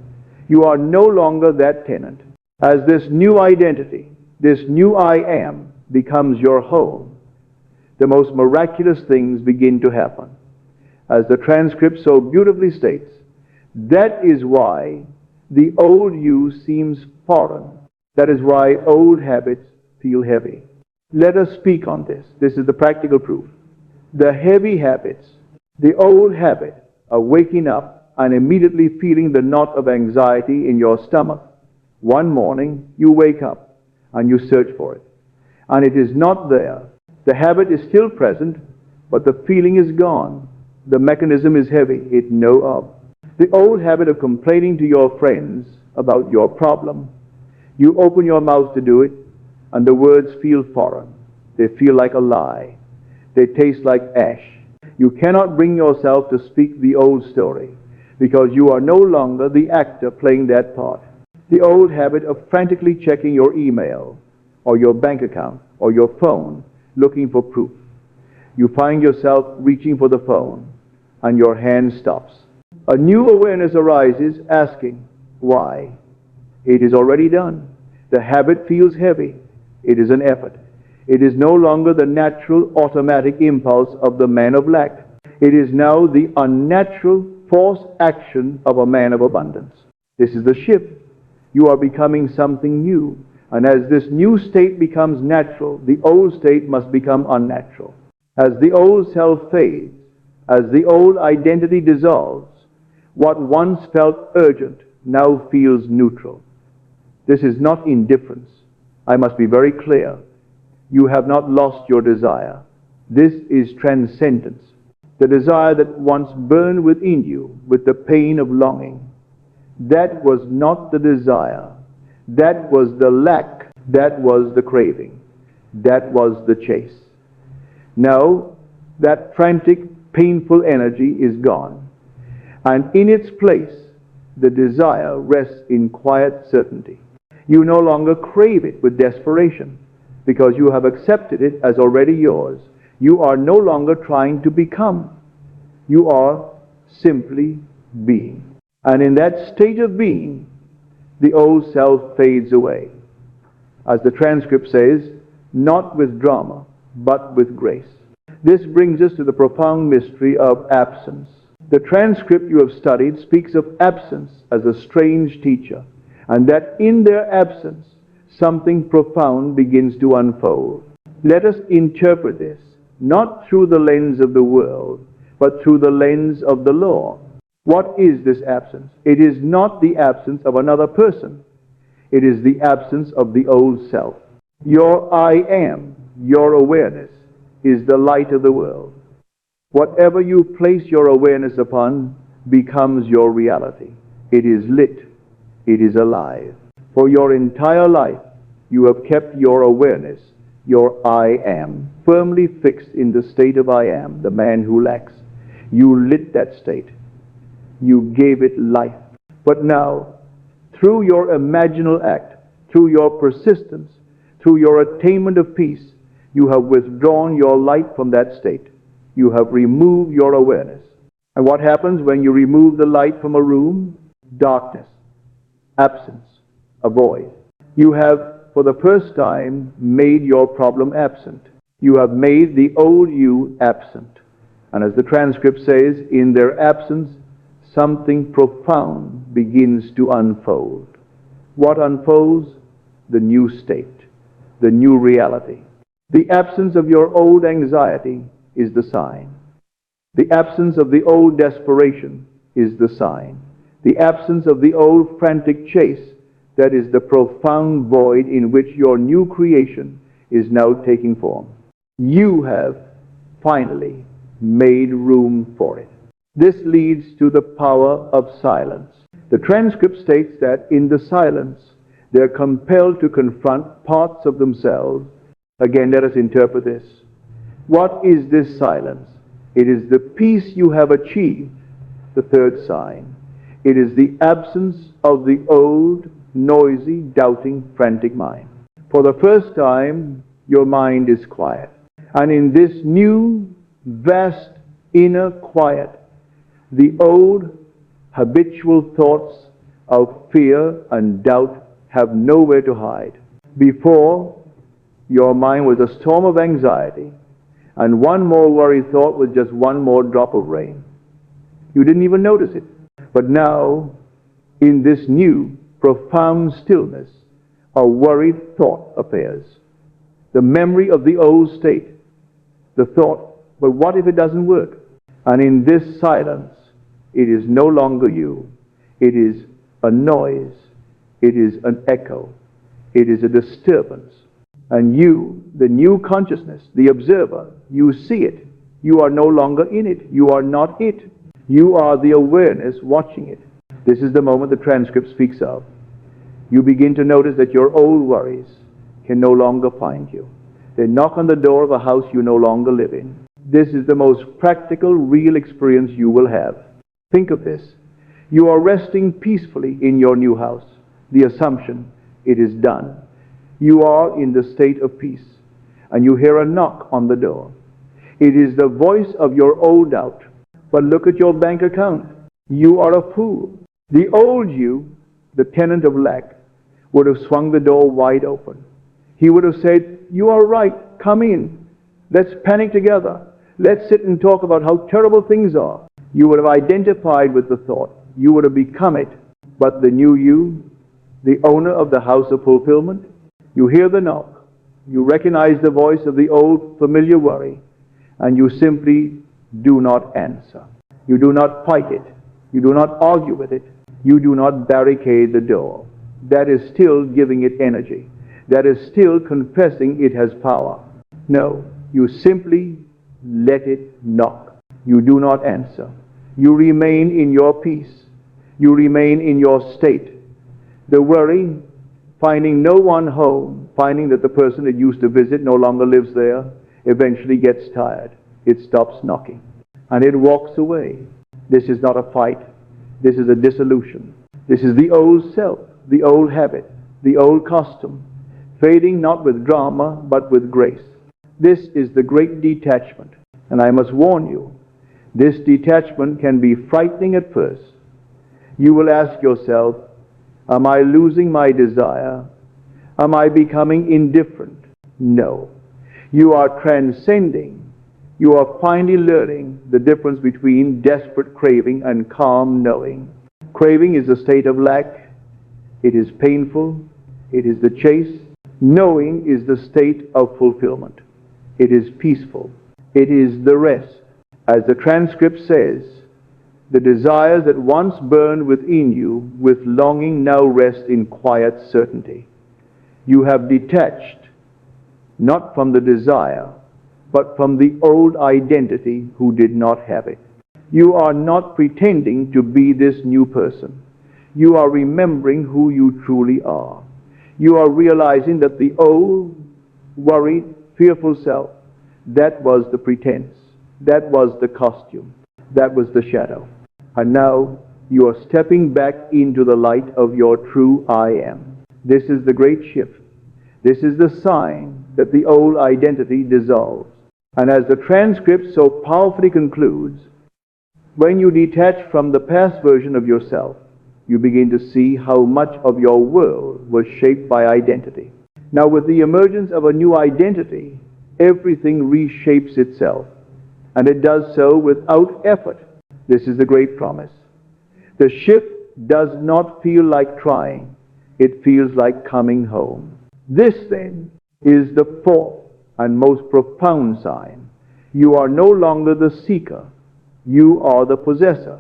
You are no longer that tenant. As this new identity, this new I am, becomes your home, the most miraculous things begin to happen. As the transcript so beautifully states, that is why the old you seems foreign. That is why old habits feel heavy. Let us speak on this. This is the practical proof. The heavy habits, the old habit of waking up and immediately feeling the knot of anxiety in your stomach. One morning, you wake up and you search for it, and it is not there. The habit is still present, but the feeling is gone. The mechanism is heavy. It know of. The old habit of complaining to your friends about your problem. You open your mouth to do it, and the words feel foreign. They feel like a lie. They taste like ash. You cannot bring yourself to speak the old story because you are no longer the actor playing that part. The old habit of frantically checking your email or your bank account or your phone looking for proof. You find yourself reaching for the phone and your hand stops. A new awareness arises asking, why? It is already done. The habit feels heavy. It is an effort. It is no longer the natural automatic impulse of the man of lack. It is now the unnatural forced action of a man of abundance. This is the shift. You are becoming something new. And as this new state becomes natural, the old state must become unnatural. As the old self fades, as the old identity dissolves, what once felt urgent now feels neutral. This is not indifference. I must be very clear. You have not lost your desire. This is transcendence. The desire that once burned within you with the pain of longing. That was not the desire. That was the lack. That was the craving. That was the chase. Now, that frantic, painful energy is gone. And in its place, the desire rests in quiet certainty. You no longer crave it with desperation because you have accepted it as already yours. You are no longer trying to become. You are simply being. And in that state of being, the old self fades away. As the transcript says, not with drama, but with grace. This brings us to the profound mystery of absence. The transcript you have studied speaks of absence as a strange teacher, and that in their absence, something profound begins to unfold. Let us interpret this, not through the lens of the world, but through the lens of the law. What is this absence? It is not the absence of another person. It is the absence of the old self. Your I am, your awareness, is the light of the world. Whatever you place your awareness upon becomes your reality. It is lit. It is alive. For your entire life, you have kept your awareness, your I am, firmly fixed in the state of I am, the man who lacks. You lit that state. You gave it life. But now, through your imaginal act, through your persistence, through your attainment of peace, you have withdrawn your light from that state. You have removed your awareness. And what happens when you remove the light from a room? Darkness, absence, a void. You have, for the first time, made your problem absent. You have made the old you absent. And as the transcript says, in their absence, something profound begins to unfold. What unfolds? The new state, the new reality. The absence of your old anxiety is the sign. The absence of the old desperation is the sign. The absence of the old frantic chase, that is the profound void in which your new creation is now taking form. You have finally made room for it. This leads to the power of silence. The transcript states that in the silence, they're compelled to confront parts of themselves. Again, let us interpret this. What is this silence? It is the peace you have achieved, the third sign. It is the absence of the old, noisy, doubting, frantic mind. For the first time, your mind is quiet. And in this new, vast, inner quiet, the old, habitual thoughts of fear and doubt have nowhere to hide. Before, your mind was a storm of anxiety, and one more worry thought was just one more drop of rain. You didn't even notice it. But now, in this new, profound stillness, a worried thought appears. The memory of the old state. The thought, but what if it doesn't work? And in this silence, it is no longer you. It is a noise. It is an echo. It is a disturbance. And you, the new consciousness, the observer, you see it. You are no longer in it. You are not it. You are the awareness watching it. This is the moment the transcript speaks of. You begin to notice that your old worries can no longer find you. They knock on the door of a house you no longer live in. This is the most practical, real experience you will have. Think of this. You are resting peacefully in your new house. The assumption, it is done. You are in the state of peace, and you hear a knock on the door. It is the voice of your old doubt. But look at your bank account. You are a fool. The old you, the tenant of lack, would have swung the door wide open. He would have said, "You are right, come in. Let's panic together. Let's sit and talk about how terrible things are." You would have identified with the thought. You would have become it. But the new you, the owner of the house of fulfillment, you hear the knock. You recognize the voice of the old familiar worry, and you simply do not answer. You do not fight it. You do not argue with it. You do not barricade the door. That is still giving it energy. That is still confessing it has power. No, you simply let it knock. You do not answer. You remain in your peace. You remain in your state. The worry, finding no one home, finding that the person it used to visit no longer lives there, eventually gets tired. It stops knocking, and it walks away. This is not a fight. This is a dissolution. This is the old self, the old habit, the old custom, fading not with drama, but with grace. This is the great detachment. And I must warn you, this detachment can be frightening at first. You will ask yourself, am I losing my desire? Am I becoming indifferent? No. You are transcending. You are finally learning the difference between desperate craving and calm knowing. Craving is a state of lack. It is painful. It is the chase. Knowing is the state of fulfillment. It is peaceful. It is the rest. As the transcript says, the desires that once burned within you with longing now rest in quiet certainty. You have detached, not from the desire, but from the old identity who did not have it. You are not pretending to be this new person. You are remembering who you truly are. You are realizing that the old, worried, fearful self, that was the pretense. That was the costume. That was the shadow. And now you are stepping back into the light of your true I am. This is the great shift. This is the sign that the old identity dissolves. And as the transcript so powerfully concludes, when you detach from the past version of yourself, you begin to see how much of your world was shaped by identity. Now, with the emergence of a new identity, everything reshapes itself, and it does so without effort. This is the great promise. The shift does not feel like trying. It feels like coming home. This, then, is the fourth and most profound sign. You are no longer the seeker. You are the possessor.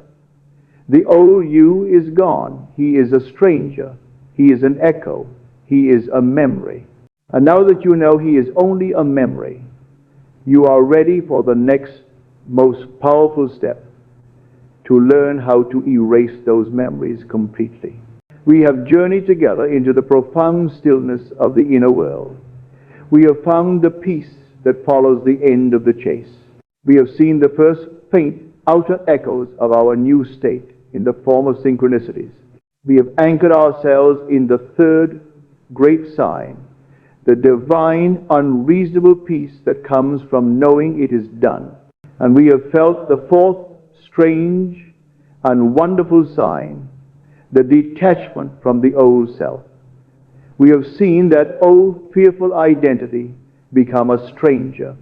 The old you is gone. He is a stranger. He is an echo. He is a memory. And now that you know he is only a memory, you are ready for the next most powerful step, to learn how to erase those memories completely. We have journeyed together into the profound stillness of the inner world. We have found the peace that follows the end of the chase. We have seen the first faint outer echoes of our new state in the form of synchronicities. We have anchored ourselves in the third great sign, the divine, unreasonable peace that comes from knowing it is done. And we have felt the fourth strange and wonderful sign, the detachment from the old self. We have seen that old fearful identity become a stranger,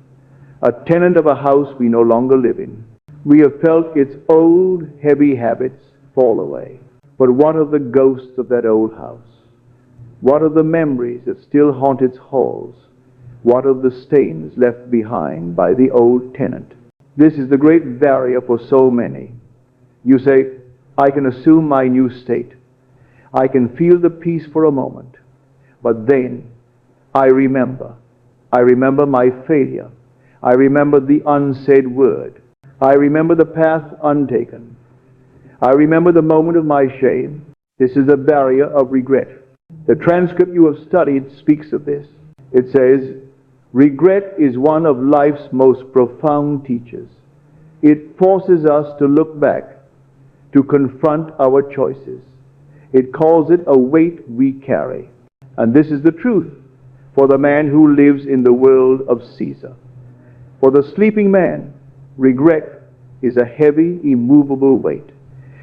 a tenant of a house we no longer live in. We have felt its old heavy habits fall away. But what of the ghosts of that old house? What of the memories that still haunt its halls? What of the stains left behind by the old tenant? This is the great barrier for so many. You say, I can assume my new state. I can feel the peace for a moment. But then I remember. I remember my failure. I remember the unsaid word. I remember the path untaken. I remember the moment of my shame. This is a barrier of regret. The transcript you have studied speaks of this. It says, Regret is one of life's most profound teachers. It forces us to look back, to confront our choices. It calls it a weight we carry. And this is the truth for the man who lives in the world of Caesar. For the sleeping man, regret is a heavy, immovable weight.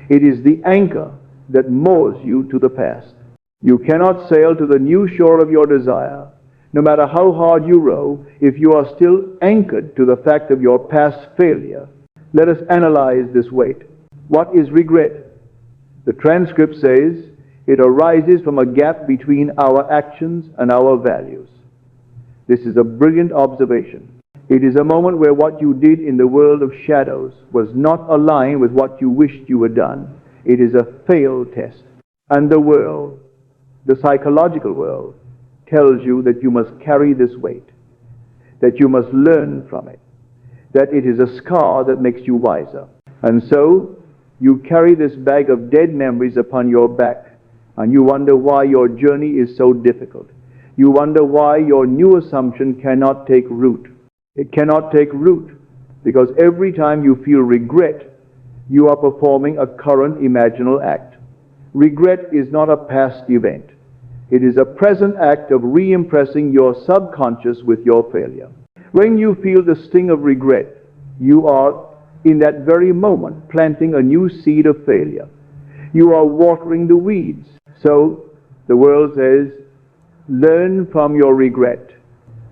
It is the anchor that moors you to the past. You cannot sail to the new shore of your desire, no matter how hard you row, if you are still anchored to the fact of your past failure. Let us analyze this weight. What is regret? The transcript says it arises from a gap between our actions and our values. This is a brilliant observation. It is a moment where what you did in the world of shadows was not aligned with what you wished you had done. It is a failed test. And the world, the psychological world, tells you that you must carry this weight, that you must learn from it, that it is a scar that makes you wiser. And so you carry this bag of dead memories upon your back, and you wonder why your journey is so difficult. You wonder why your new assumption cannot take root. It cannot take root because every time you feel regret, you are performing a current imaginal act. Regret is not a past event. It is a present act of re-impressing your subconscious with your failure. When you feel the sting of regret, you are in that very moment planting a new seed of failure. You are watering the weeds. So the world says, learn from your regret.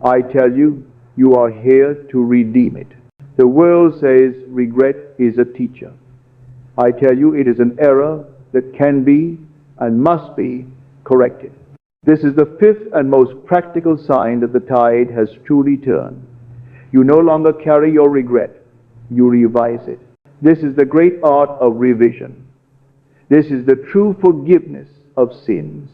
I tell you, you are here to redeem it. The world says regret is a teacher. I tell you, it is an error that can be and must be corrected. This is the fifth and most practical sign that the tide has truly turned. You no longer carry your regret. You revise it. This is the great art of revision. This is the true forgiveness of sins.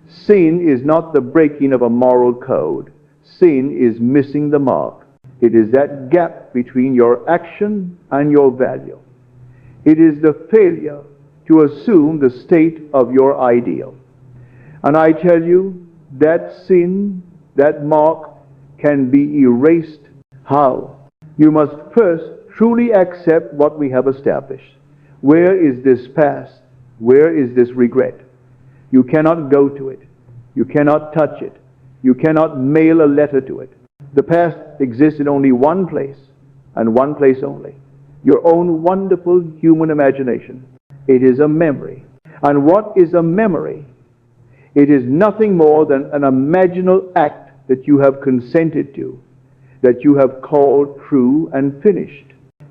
Sin is not the breaking of a moral code. Sin is missing the mark. It is that gap between your action and your value. It is the failure to assume the state of your ideal. And I tell you, that sin, that mark, can be erased. How? You must first truly accept what we have established. Where is this past? Where is this regret? You cannot go to it. You cannot touch it. You cannot mail a letter to it. The past exists in only one place, and one place only. Your own wonderful human imagination. It is a memory. And what is a memory? It is nothing more than an imaginal act that you have consented to, that you have called true and finished.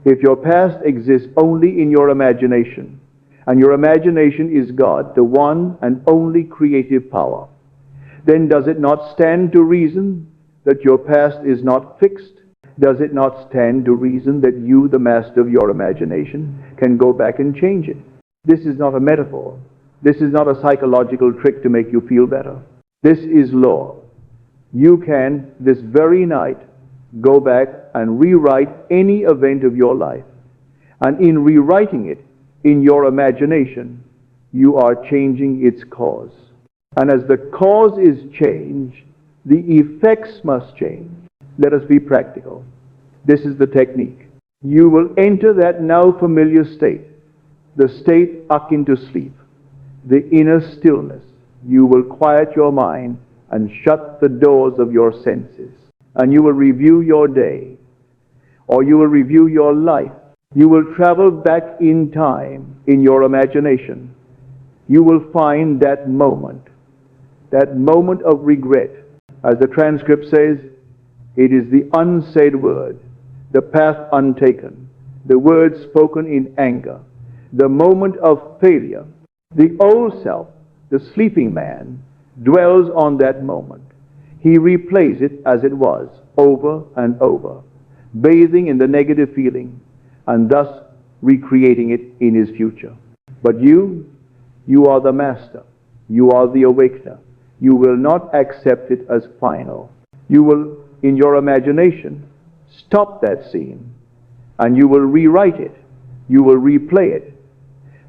If your past exists only in your imagination, and your imagination is God, the one and only creative power, then does it not stand to reason that your past is not fixed? Does it not stand to reason that you, the master of your imagination, can go back and change it? This is not a metaphor. This is not a psychological trick to make you feel better. This is law. You can, this very night, go back and rewrite any event of your life. And in rewriting it, in your imagination, you are changing its cause. And as the cause is changed, the effects must change. Let us be practical. This is the technique. You will enter that now familiar state, the state akin to sleep, the inner stillness. You will quiet your mind and shut the doors of your senses. And you will review your day, or you will review your life. You will travel back in time in your imagination. You will find that moment of regret. As the transcript says, it is the unsaid word, the path untaken, the word spoken in anger, the moment of failure. The old self, the sleeping man, dwells on that moment. He replays it as it was, over and over, bathing in the negative feeling, and thus recreating it in his future. But you are the master. You are the awakener. You will not accept it as final. You will, in your imagination, stop that scene, and you will rewrite it. You will replay it.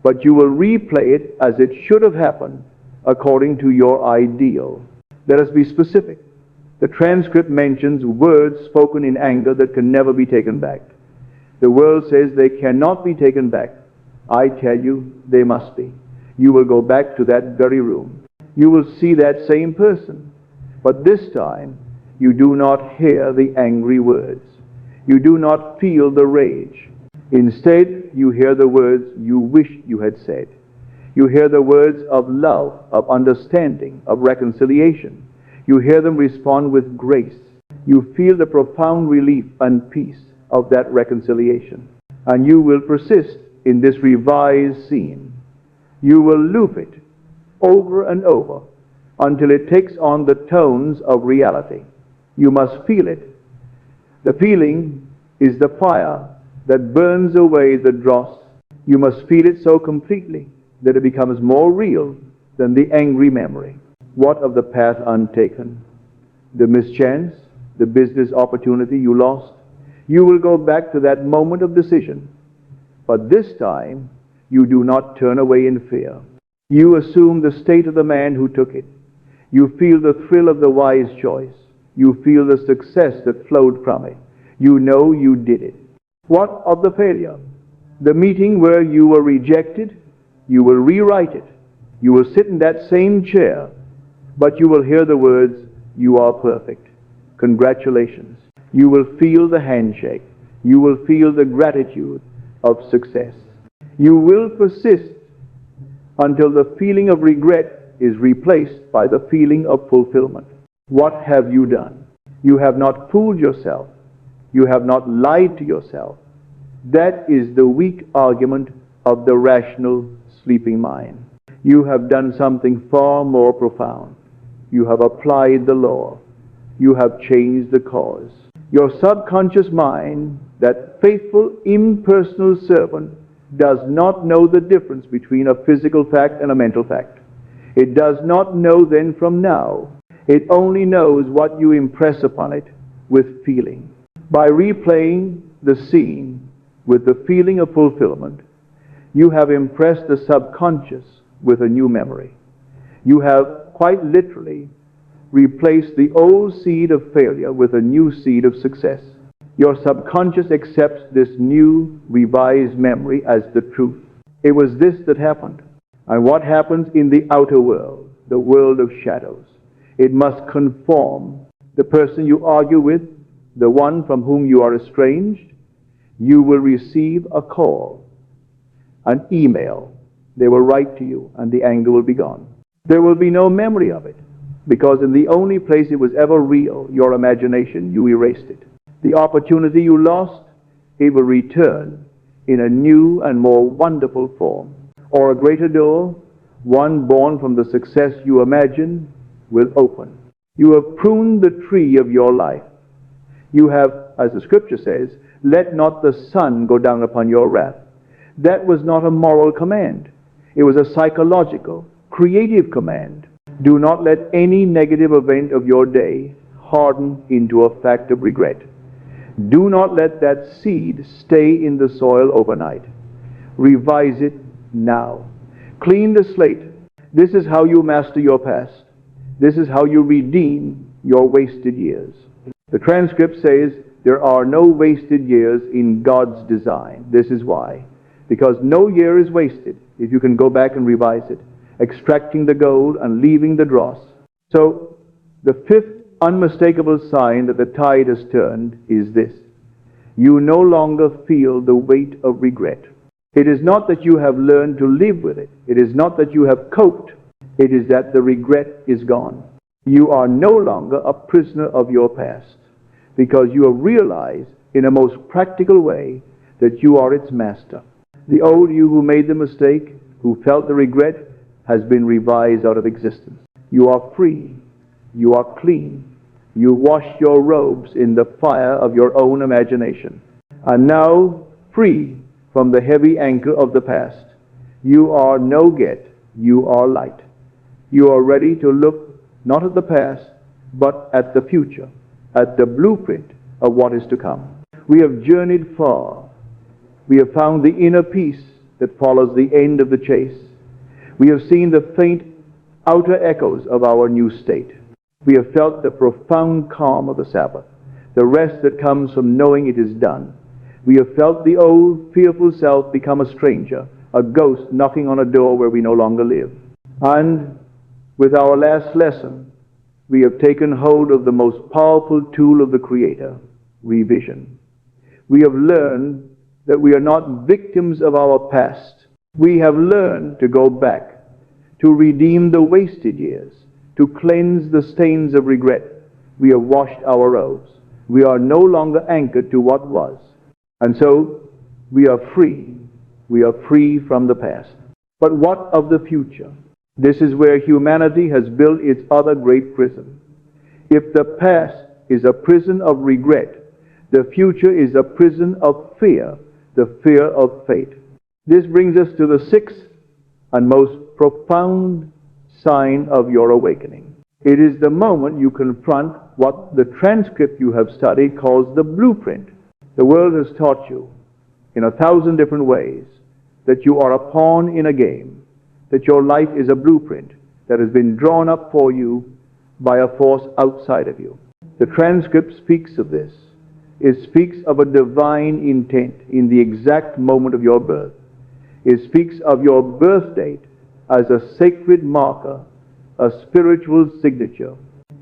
But you will replay it as it should have happened, according to your ideal. Let us be specific. The transcript mentions words spoken in anger that can never be taken back. The world says they cannot be taken back. I tell you, they must be. You will go back to that very room. You will see that same person. But this time, you do not hear the angry words. You do not feel the rage. Instead, you hear the words you wish you had said. You hear the words of love, of understanding, of reconciliation. You hear them respond with grace. You feel the profound relief and peace of that reconciliation. And you will persist in this revised scene. You will loop it over and over until it takes on the tones of reality. You must feel it. The feeling is the fire that burns away the dross. You must feel it so completely that it becomes more real than the angry memory. What of the path untaken? The mischance, the business opportunity you lost? You will go back to that moment of decision. But this time, you do not turn away in fear. You assume the state of the man who took it. You feel the thrill of the wise choice. You feel the success that flowed from it. You know you did it. What of the failure? The meeting where you were rejected? You will rewrite it. You will sit in that same chair, but you will hear the words, "You are perfect. Congratulations." You will feel the handshake. You will feel the gratitude of success. You will persist until the feeling of regret is replaced by the feeling of fulfillment. What have you done? You have not fooled yourself. You have not lied to yourself. That is the weak argument of the rational sleeping mind. You have done something far more profound. You have applied the law. You have changed the cause. Your subconscious mind, that faithful, impersonal servant, does not know the difference between a physical fact and a mental fact. It does not know then from now. It only knows what you impress upon it with feeling. By replaying the scene with the feeling of fulfillment, you have impressed the subconscious with a new memory. You have quite literally replaced the old seed of failure with a new seed of success. Your subconscious accepts this new, revised memory as the truth. It was this that happened. And what happens in the outer world, the world of shadows? It must conform. The person you argue with, the one from whom you are estranged, you will receive a call, an email. They will write to you, and the anger will be gone. There will be no memory of it, because in the only place it was ever real, your imagination, you erased it. The opportunity you lost, it will return in a new and more wonderful form. Or a greater door, one born from the success you imagine, will open. You have pruned the tree of your life. You have, as the scripture says, let not the sun go down upon your wrath. That was not a moral command. It was a psychological, creative command. Do not let any negative event of your day harden into a fact of regret. Do not let that seed stay in the soil overnight. Revise it now. Clean the slate. This is how you master your past. This is how you redeem your wasted years. The transcript says there are no wasted years in God's design. This is why. Because no year is wasted if you can go back and revise it, extracting the gold and leaving the dross. So the fifth unmistakable sign that the tide has turned is this. You no longer feel the weight of regret. It is not that you have learned to live with it. It is not that you have coped. It is that the regret is gone. You are no longer a prisoner of your past, because you have realized in a most practical way that you are its master. The old you who made the mistake, who felt the regret, has been revised out of existence. You are free. You are clean. You washed your robes in the fire of your own imagination. And now, free from the heavy anchor of the past, you are no get. You are light. You are ready to look not at the past, but at the future, at the blueprint of what is to come. We have journeyed far. We have found the inner peace that follows the end of the chase. We have seen the faint outer echoes of our new state. We have felt the profound calm of the Sabbath, the rest that comes from knowing it is done. We have felt the old fearful self become a stranger, a ghost knocking on a door where we no longer live. And with our last lesson, we have taken hold of the most powerful tool of the Creator, revision. We have learned that we are not victims of our past. We have learned to go back, to redeem the wasted years, to cleanse the stains of regret. We have washed our robes. We are no longer anchored to what was. And so we are free. We are free from the past. But what of the future? This is where humanity has built its other great prison. If the past is a prison of regret, the future is a prison of fear, the fear of fate. This brings us to the sixth and most profound sign of your awakening. It is the moment you confront what the transcript you have studied calls the blueprint. The world has taught you in 1,000 different ways that you are a pawn in a game, that your life is a blueprint that has been drawn up for you by a force outside of you. The transcript speaks of this. It speaks of a divine intent in the exact moment of your birth. It speaks of your birth date as a sacred marker, a spiritual signature.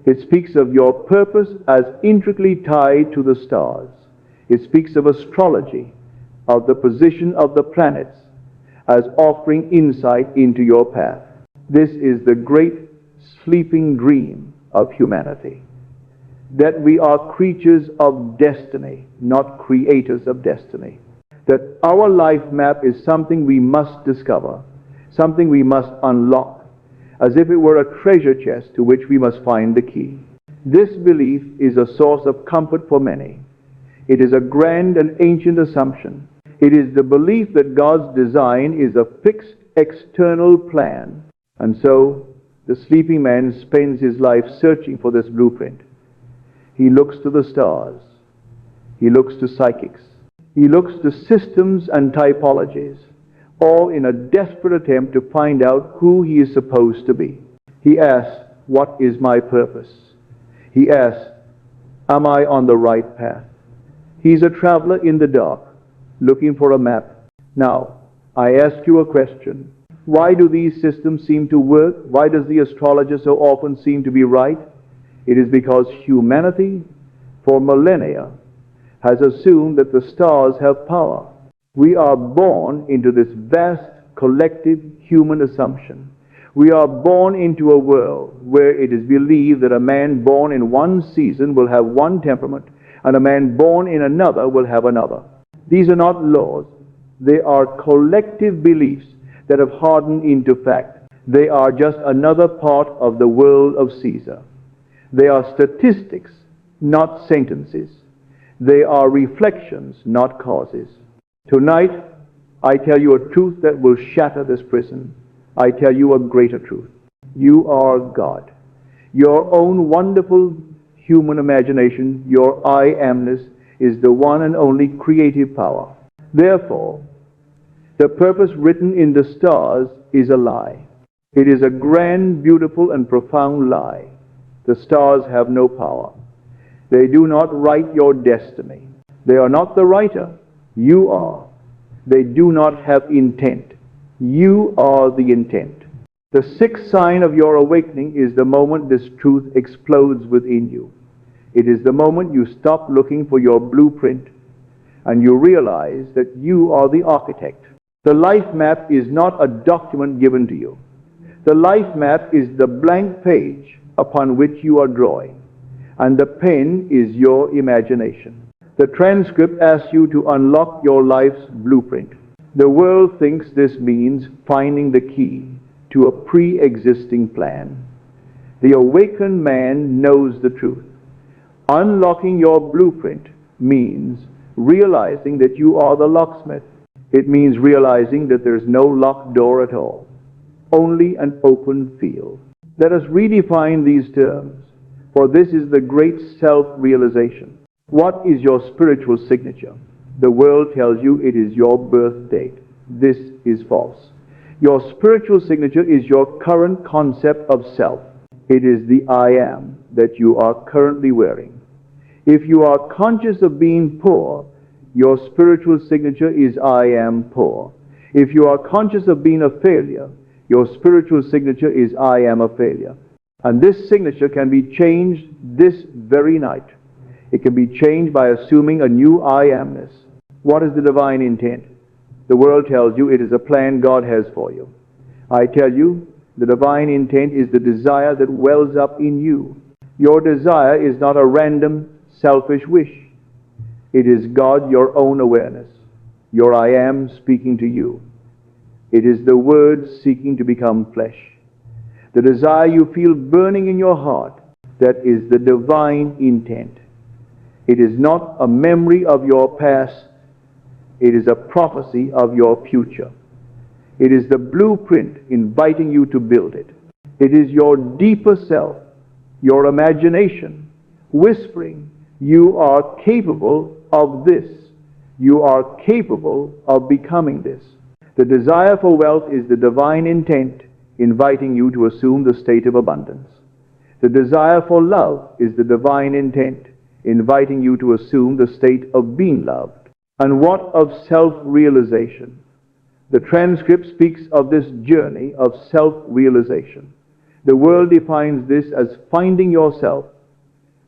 It speaks of your purpose as intricately tied to the stars. It speaks of astrology, of the position of the planets, as offering insight into your path. This is the great sleeping dream of humanity, that we are creatures of destiny, not creators of destiny. That our life map is something we must discover, something we must unlock, as if it were a treasure chest to which we must find the key. This belief is a source of comfort for many. It is a grand and ancient assumption. It is the belief that God's design is a fixed external plan. And so the sleeping man spends his life searching for this blueprint. He looks to the stars. He looks to psychics. He looks to systems and typologies, all in a desperate attempt to find out who he is supposed to be. He asks, what is my purpose? He asks, am I on the right path? He's a traveler in the dark, looking for a map. Now, I ask you a question. Why do these systems seem to work? Why does the astrologer so often seem to be right? It is because humanity, for millennia, has assumed that the stars have power. We are born into this vast collective human assumption. We are born into a world where it is believed that a man born in one season will have one temperament, and a man born in another will have another. These are not laws. They are collective beliefs that have hardened into fact. They are just another part of the world of Caesar. They are statistics, not sentences. They are reflections, not causes. Tonight, I tell you a truth that will shatter this prison. I tell you a greater truth. You are God. Your own wonderful human imagination, your I amness, is the one and only creative power. Therefore, the purpose written in the stars is a lie. It is a grand, beautiful, and profound lie. The stars have no power. They do not write your destiny. They are not the writer. You are. They do not have intent. You are the intent. The sixth sign of your awakening is the moment this truth explodes within you. It is the moment you stop looking for your blueprint and you realize that you are the architect. The life map is not a document given to you. The life map is the blank page upon which you are drawing, and the pen is your imagination. The transcript asks you to unlock your life's blueprint. The world thinks this means finding the key to a pre-existing plan. The awakened man knows the truth. Unlocking your blueprint means realizing that you are the locksmith. It means realizing that there's no locked door at all, only an open field. Let us redefine these terms, for this is the great self-realization. What is your spiritual signature? The world tells you it is your birth date. This is false. Your spiritual signature is your current concept of self. It is the I am that you are currently wearing. If you are conscious of being poor, your spiritual signature is I am poor. If you are conscious of being a failure, your spiritual signature is I am a failure. And this signature can be changed this very night. It can be changed by assuming a new I amness. What is the divine intent? The world tells you it is a plan God has for you. I tell you, the divine intent is the desire that wells up in you. Your desire is not a random, selfish wish. It is God, your own awareness. Your I am speaking to you. It is the Word seeking to become flesh. The desire you feel burning in your heart, that is the divine intent. It is not a memory of your past. It is a prophecy of your future. It is the blueprint inviting you to build it. It is your deeper self, your imagination, whispering, you are capable of this. You are capable of becoming this. The desire for wealth is the divine intent inviting you to assume the state of abundance. The desire for love is the divine intent inviting you to assume the state of being loved. And what of self-realization? The transcript speaks of this journey of self-realization. The world defines this as finding yourself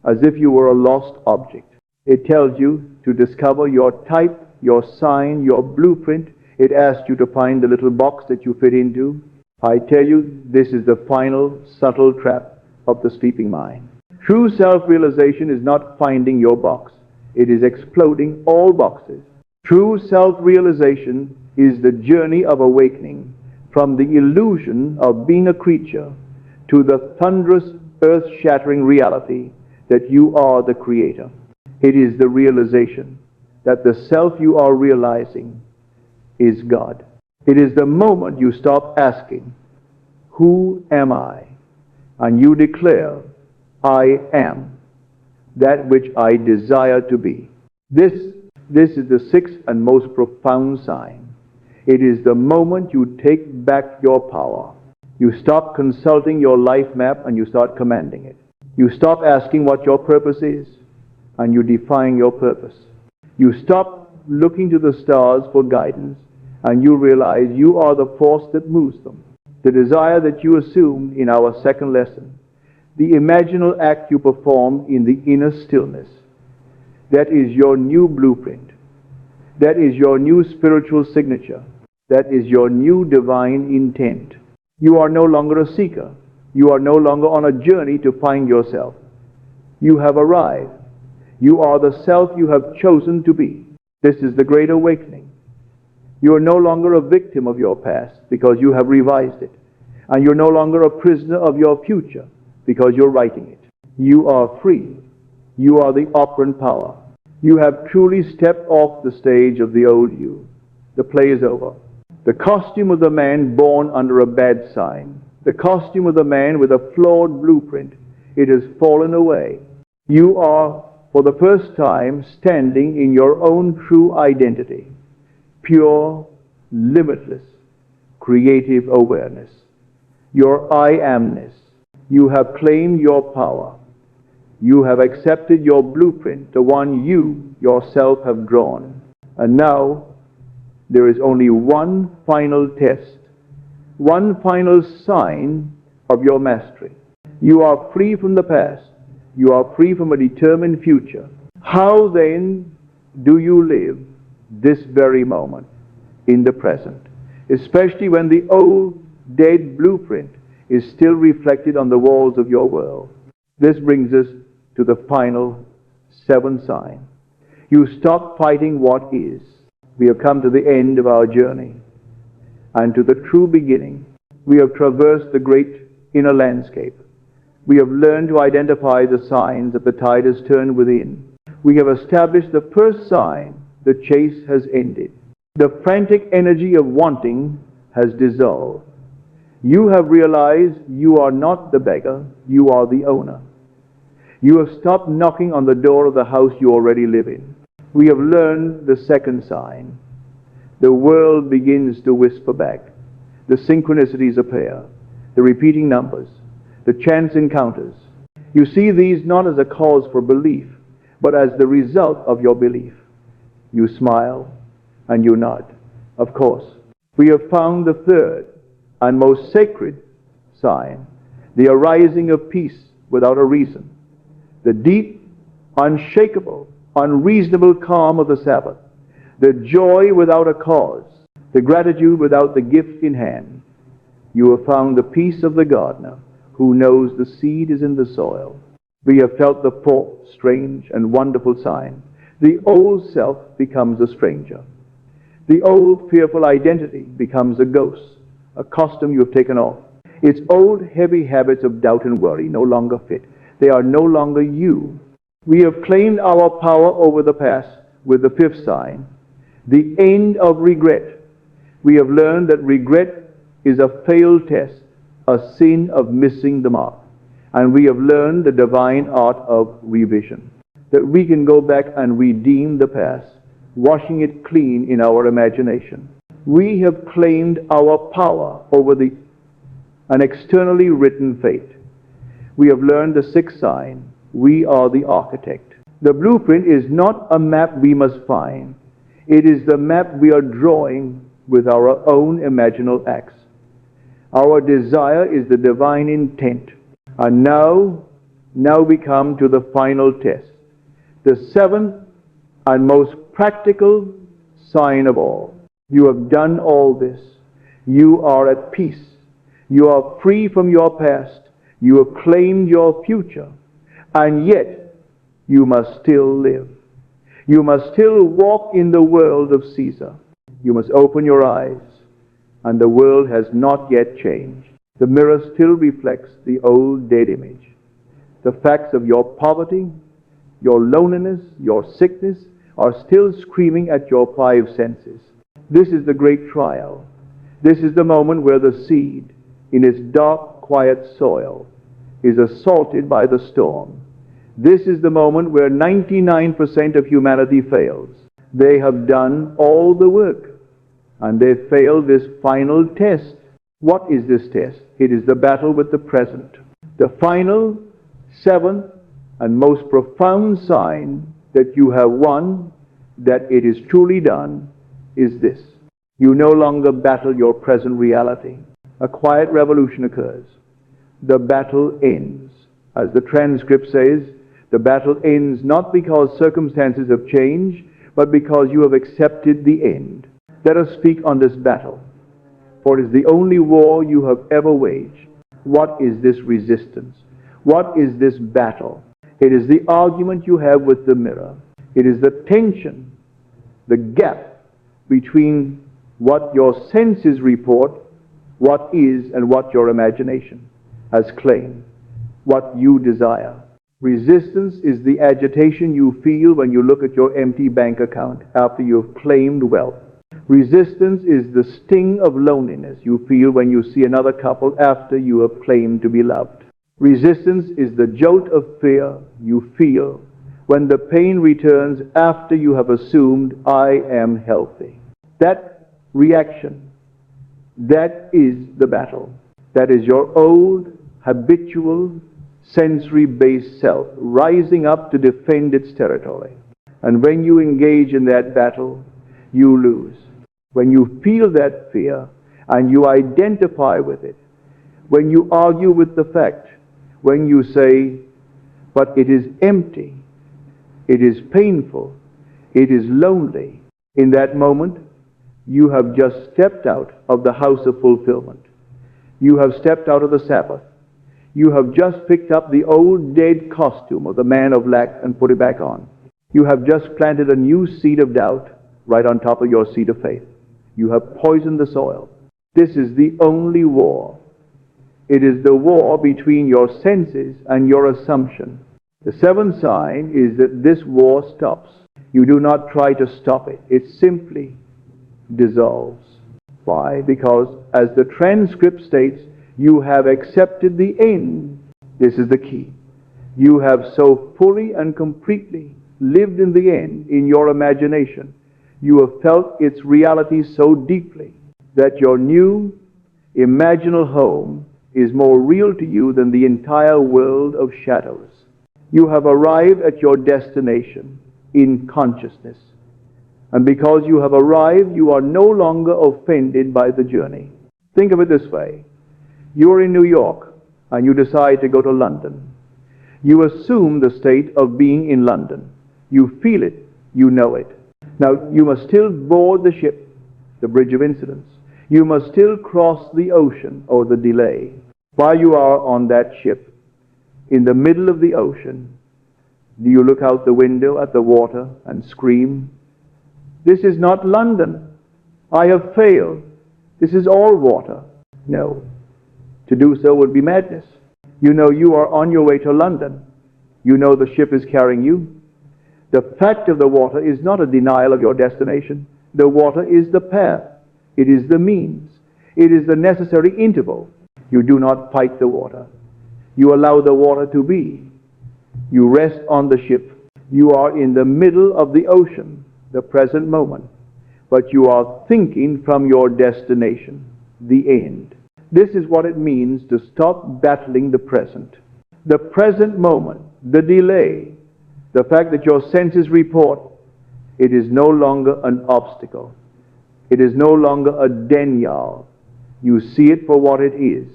as if you were a lost object. It tells you to discover your type, your sign, your blueprint. It asks you to find the little box that you fit into. I tell you, this is the final subtle trap of the sleeping mind. True self-realization is not finding your box. It is exploding all boxes. True self-realization is the journey of awakening from the illusion of being a creature to the thunderous, earth-shattering reality that you are the creator. It is the realization that the self you are realizing is God. It is the moment you stop asking, who am I? And you declare, I am that which I desire to be. This is the sixth and most profound sign. It is the moment you take back your power. You stop consulting your life map and you start commanding it. You stop asking what your purpose is and you define your purpose. You stop looking to the stars for guidance and you realize you are the force that moves them. The desire that you assumed in our second lesson, the imaginal act you perform in the inner stillness, that is your new blueprint. That is your new spiritual signature. That is your new divine intent. You are no longer a seeker. You are no longer on a journey to find yourself. You have arrived. You are the self you have chosen to be. This is the great awakening. You are no longer a victim of your past because you have revised it. And you're no longer a prisoner of your future because you're writing it. You are free. You are the operant power. You have truly stepped off the stage of the old you. The play is over. The costume of the man born under a bad sign, the costume of the man with a flawed blueprint, it has fallen away. You are, for the first time, standing in your own true identity. Pure, limitless, creative awareness. Your I amness. You have claimed your power. You have accepted your blueprint, the one you yourself have drawn. And now, there is only one final test, one final sign of your mastery. You are free from the past. You are free from a determined future. How then do you live this very moment in the present, especially when the old dead blueprint is still reflected on the walls of your world? This brings us to the final seventh sign. You stop fighting what is. We have come to the end of our journey and to the true beginning. We have traversed the great inner landscape. We have learned to identify the signs that the tide has turned within. We have established the first sign: the chase has ended. The frantic energy of wanting has dissolved. You have realized you are not the beggar, you are the owner. You have stopped knocking on the door of the house you already live in. We have learned the second sign. The world begins to whisper back. The synchronicities appear, the repeating numbers, the chance encounters. You see these not as a cause for belief, but as the result of your belief. You smile and you nod. Of course, we have found the third and most sacred sign, the arising of peace without a reason, the deep, unshakable, unreasonable calm of the Sabbath, the joy without a cause, the gratitude without the gift in hand. You have found the peace of the gardener who knows the seed is in the soil. We have felt the fourth strange and wonderful sign. The old self becomes a stranger. The old fearful identity becomes a ghost, a costume you have taken off. Its old heavy habits of doubt and worry no longer fit. They are no longer you. We have claimed our power over the past with the fifth sign, the end of regret. We have learned that regret is a failed test, a sin of missing the mark. And we have learned the divine art of revision, that we can go back and redeem the past, washing it clean in our imagination. We have claimed our power over an externally written fate. We have learned the sixth sign. We are the architect. The blueprint is not a map we must find. It is the map we are drawing with our own imaginal acts. Our desire is the divine intent. And now we come to the final test, the seventh and most practical sign of all. You have done all this. You are at peace. You are free from your past. You have claimed your future. And yet, you must still live. You must still walk in the world of Caesar. You must open your eyes, and the world has not yet changed. The mirror still reflects the old dead image. The facts of your poverty, your loneliness, your sickness are still screaming at your five senses. This is the great trial. This is the moment where the seed, in its dark, quiet soil, is assaulted by the storm. This is the moment where 99% of humanity fails. They have done all the work, and they failed this final test. What is this test? It is the battle with the present. The final, seventh, and most profound sign that you have won, that it is truly done, is this. You no longer battle your present reality. A quiet revolution occurs. The battle ends. As the transcript says, the battle ends not because circumstances have changed, but because you have accepted the end. Let us speak on this battle, for it is the only war you have ever waged. What is this resistance? What is this battle? It is the argument you have with the mirror. It is the tension, the gap between what your senses report, what is, and what your imagination has claimed, what you desire. Resistance is the agitation you feel when you look at your empty bank account after you have claimed wealth. Resistance is the sting of loneliness you feel when you see another couple after you have claimed to be loved. Resistance is the jolt of fear you feel when the pain returns after you have assumed, I am healthy. That reaction, that is the battle. That is your old, habitual, sensory-based self rising up to defend its territory. And when you engage in that battle, you lose. When you feel that fear and you identify with it, when you argue with the fact, when you say, but it is empty, it is painful, it is lonely, in that moment, you have just stepped out of the house of fulfillment. You have stepped out of the Sabbath. You have just picked up the old dead costume of the man of lack and put it back on. You have just planted a new seed of doubt right on top of your seed of faith. You have poisoned the soil. This is the only war. It is the war between your senses and your assumption. The seventh sign is that this war stops. You do not try to stop it. It simply dissolves. Why? Because, as the transcript states, you have accepted the end. This is the key. You have so fully and completely lived in the end in your imagination. You have felt its reality so deeply that your new imaginal home is more real to you than the entire world of shadows. You have arrived at your destination in consciousness. And because you have arrived, you are no longer offended by the journey. Think of it this way. You're in New York and you decide to go to London. You assume the state of being in London. You feel it. You know it. Now, you must still board the ship, the bridge of incidents. You must still cross the ocean or the delay. While you are on that ship, in the middle of the ocean, do you look out the window at the water and scream, "This is not London. I have failed. This is all water"? No. To do so would be madness. You know you are on your way to London. You know the ship is carrying you. The fact of the water is not a denial of your destination. The water is the path. It is the means. It is the necessary interval. You do not fight the water. You allow the water to be. You rest on the ship. You are in the middle of the ocean, the present moment, but you are thinking from your destination, the end. This is what it means to stop battling the present. The present moment, the delay, the fact that your senses report, it is no longer an obstacle. It is no longer a denial. You see it for what it is.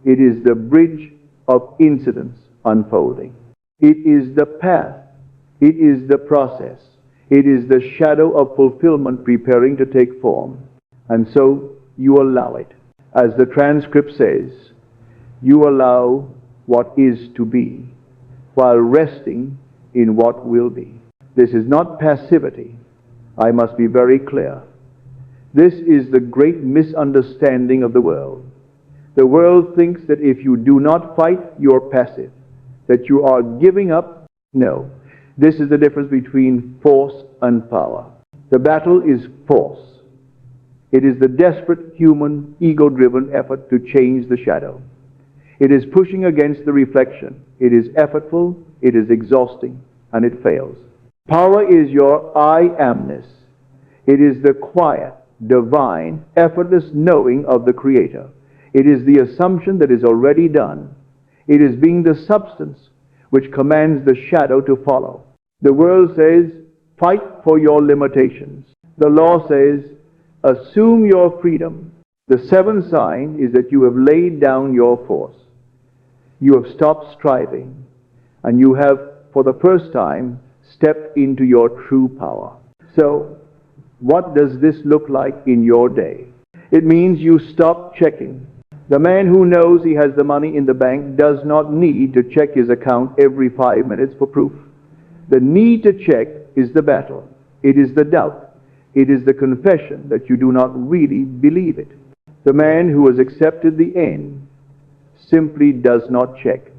It is the bridge of incidents unfolding. It is the path. It is the process. It is the shadow of fulfillment preparing to take form. And so you allow it. As the transcript says, you allow what is to be while resting in what will be. This is not passivity. I must be very clear. This is the great misunderstanding of the world. The world thinks that if you do not fight, you're passive, that you are giving up. No. This is the difference between force and power. The battle is force. It is the desperate human, ego-driven effort to change the shadow. It is pushing against the reflection. It is effortful, it is exhausting, and it fails. Power is your I amness. It is the quiet, divine, effortless knowing of the Creator. It is the assumption that is already done. It is being the substance which commands the shadow to follow. The world says, fight for your limitations. The law says, assume your freedom. The seventh sign is that you have laid down your force. You have stopped striving, and you have, for the first time, stepped into your true power. So, what does this look like in your day? It means you stop checking. The man who knows he has the money in the bank does not need to check his account every 5 minutes for proof. The need to check is the battle. It is the doubt. It is the confession that you do not really believe it. The man who has accepted the end simply does not check.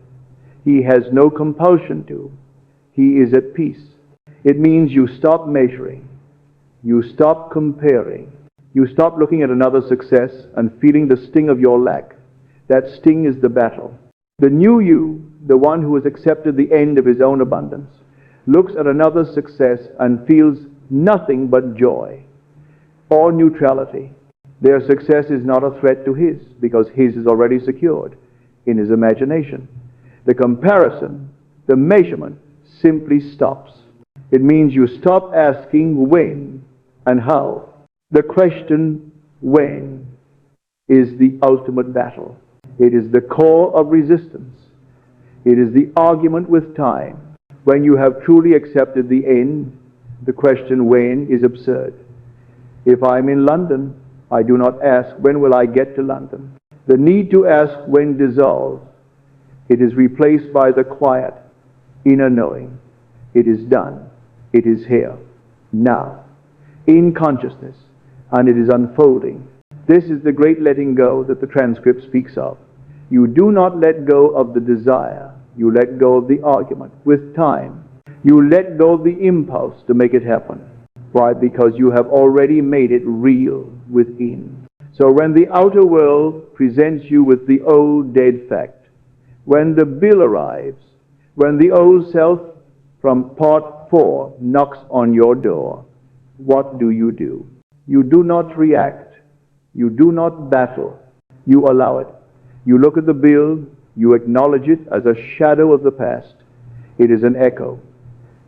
He has no compulsion to. He is at peace. It means you stop measuring. You stop comparing. You stop looking at another's success and feeling the sting of your lack. That sting is the battle. The new you, the one who has accepted the end of his own abundance, looks at another's success and feels nothing but joy or neutrality. Their success is not a threat to his, because his is already secured in his imagination. The comparison, the measurement, simply stops. It means you stop asking when and how. The question, when, is the ultimate battle. It is the core of resistance. It is the argument with time. When you have truly accepted the end, the question when is absurd. If I'm in London, I do not ask, when will I get to London? The need to ask when dissolves. It is replaced by the quiet, inner knowing. It is done. It is here, now, in consciousness, and it is unfolding. This is the great letting go that the transcript speaks of. You do not let go of the desire. You let go of the argument with time. You let go of the impulse to make it happen. Why? Because you have already made it real within. So when the outer world presents you with the old dead fact, when the bill arrives, when the old self from part 4 knocks on your door, what do? You do not react. You do not battle. You allow it. You look at the bill, you acknowledge it as a shadow of the past. It is an echo.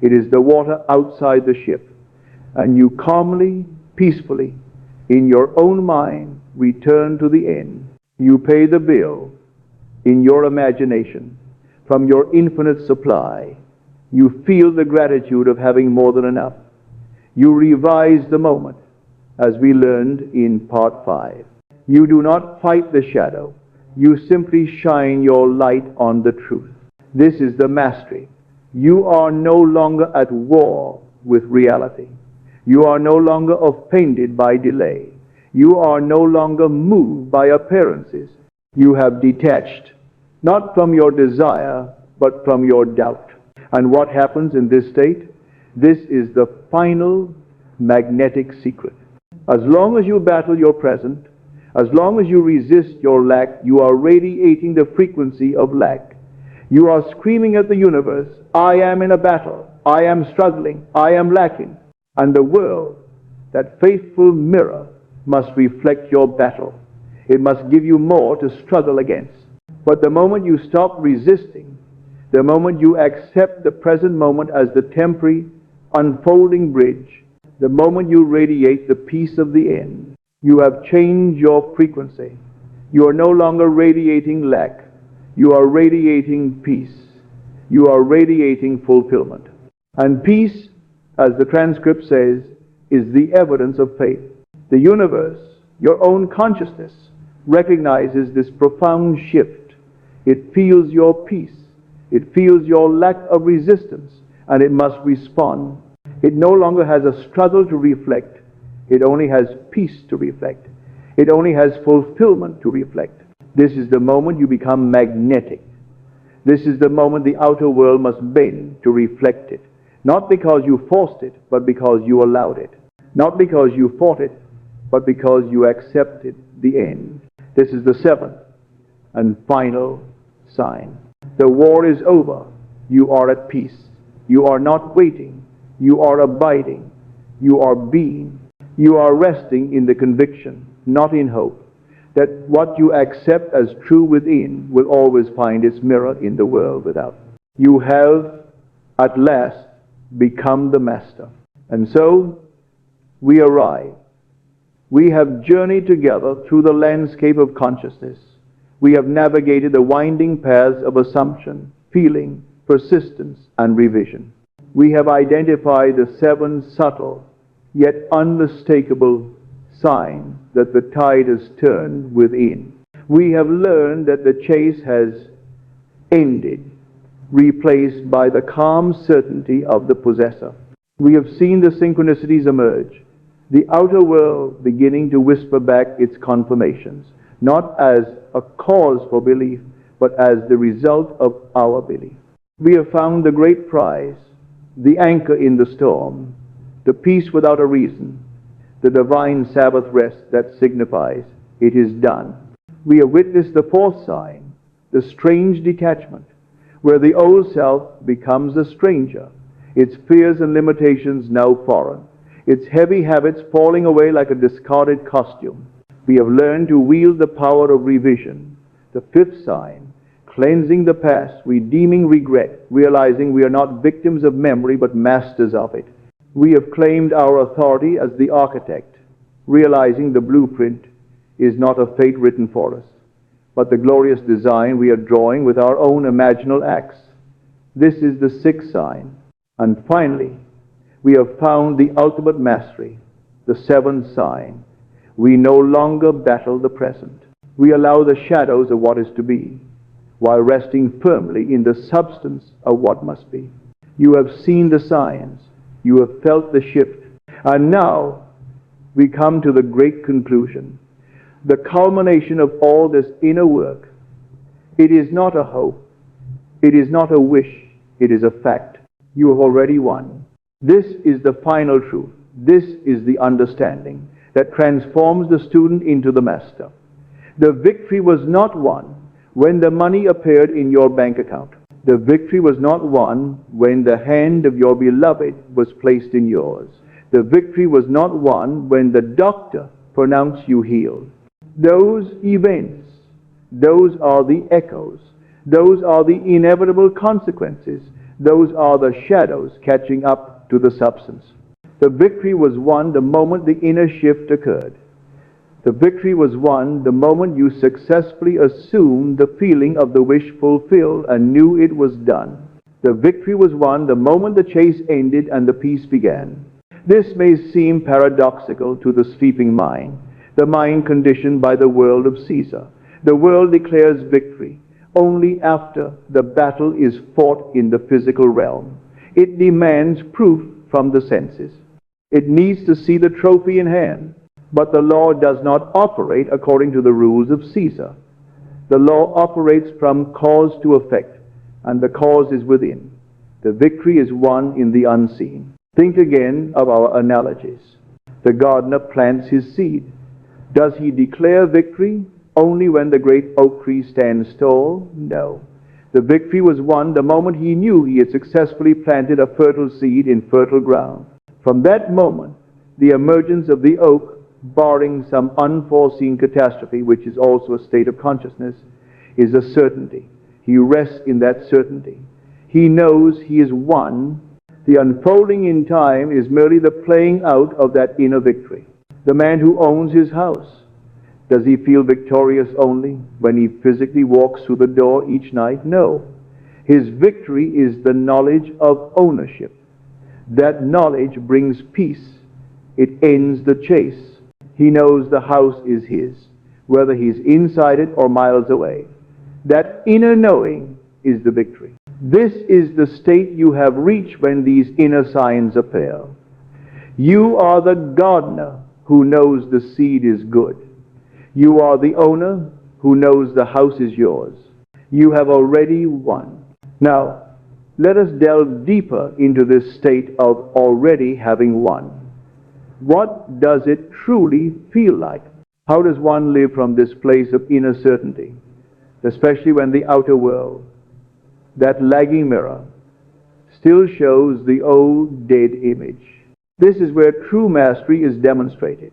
It is the water outside the ship. And you calmly, peacefully, in your own mind, return to the end. You pay the bill in your imagination from your infinite supply. You feel the gratitude of having more than enough. You revise the moment, as we learned in part 5. You do not fight the shadow. You simply shine your light on the truth. This is the mastery. You are no longer at war with reality. You are no longer offended by delay. You are no longer moved by appearances. You have detached, not from your desire, but from your doubt. And what happens in this state? This is the final magnetic secret. As long as you battle your present, as long as you resist your lack, you are radiating the frequency of lack. You are screaming at the universe, I am in a battle, I am struggling, I am lacking. And the world, that faithful mirror, must reflect your battle. It must give you more to struggle against. But the moment you stop resisting, the moment you accept the present moment as the temporary, unfolding bridge, the moment you radiate the peace of the end, you have changed your frequency. You are no longer radiating lack. You are radiating peace. You are radiating fulfillment. And peace, as the transcript says, is the evidence of faith. The universe, your own consciousness, recognizes this profound shift. It feels your peace. It feels your lack of resistance, and it must respond. It no longer has a struggle to reflect. It only has peace to reflect. It only has fulfillment to reflect. This is the moment you become magnetic. This is the moment the outer world must bend to reflect it. Not because you forced it, but because you allowed it. Not because you fought it, but because you accepted the end. This is the seventh and final sign. The war is over. You are at peace. You are not waiting. You are abiding. You are being. You are resting in the conviction, not in hope, that what you accept as true within will always find its mirror in the world without. You have at last become the master. And so we arrive. We have journeyed together through the landscape of consciousness. We have navigated the winding paths of assumption, feeling, persistence, and revision. We have identified the 7 subtle, yet unmistakable signs that the tide has turned within. We have learned that the chase has ended, replaced by the calm certainty of the possessor. We have seen the synchronicities emerge, the outer world beginning to whisper back its confirmations, not as a cause for belief, but as the result of our belief. We have found the great prize, the anchor in the storm, the peace without a reason, the divine Sabbath rest that signifies it is done. We have witnessed the 4th sign, the strange detachment, where the old self becomes a stranger, its fears and limitations now foreign, its heavy habits falling away like a discarded costume. We have learned to wield the power of revision. The 5th sign, cleansing the past, redeeming regret, realizing we are not victims of memory but masters of it. We have claimed our authority as the architect, realizing the blueprint is not a fate written for us, but the glorious design we are drawing with our own imaginal acts. This is the 6th sign. And finally, we have found the ultimate mastery, the 7th sign. We no longer battle the present. We allow the shadows of what is to be, while resting firmly in the substance of what must be. You have seen the signs. You have felt the shift. And now we come to the great conclusion, the culmination of all this inner work. It is not a hope. It is not a wish. It is a fact. You have already won. This is the final truth. This is the understanding that transforms the student into the master. The victory was not won when the money appeared in your bank account. The victory was not won when the hand of your beloved was placed in yours. The victory was not won when the doctor pronounced you healed. Those events Those are the echoes. Those are the inevitable consequences. Those are the shadows catching up to the substance. The victory was won the moment the inner shift occurred. The victory was won the moment you successfully assumed the feeling of the wish fulfilled and knew it was done. The victory was won the moment the chase ended and the peace began. This may seem paradoxical to the sleeping mind, the mind conditioned by the world of Caesar. The world declares victory only after the battle is fought in the physical realm. It demands proof from the senses. It needs to see the trophy in hand. But the law does not operate according to the rules of Caesar. The law operates from cause to effect, and the cause is within. The victory is won in the unseen. Think again of our analogies. The gardener plants his seed. Does he declare victory only when the great oak tree stands tall? No. The victory was won the moment he knew he had successfully planted a fertile seed in fertile ground. From that moment, the emergence of the oak, barring some unforeseen catastrophe, which is also a state of consciousness, is a certainty. He rests in that certainty. He knows he is won. The unfolding in time is merely the playing out of that inner victory. The man who owns his house, does he feel victorious only when he physically walks through the door each night? No. His victory is the knowledge of ownership. That knowledge brings peace. It ends the chase. He knows the house is his, whether he's inside it or miles away. That inner knowing is the victory. This is the state you have reached when these inner signs appear. You are the gardener who knows the seed is good. You are the owner who knows the house is yours. You have already won. Now, let us delve deeper into this state of already having won. What does it truly feel like? How does one live from this place of inner certainty, especially when the outer world, that lagging mirror, still shows the old dead image? This is where true mastery is demonstrated.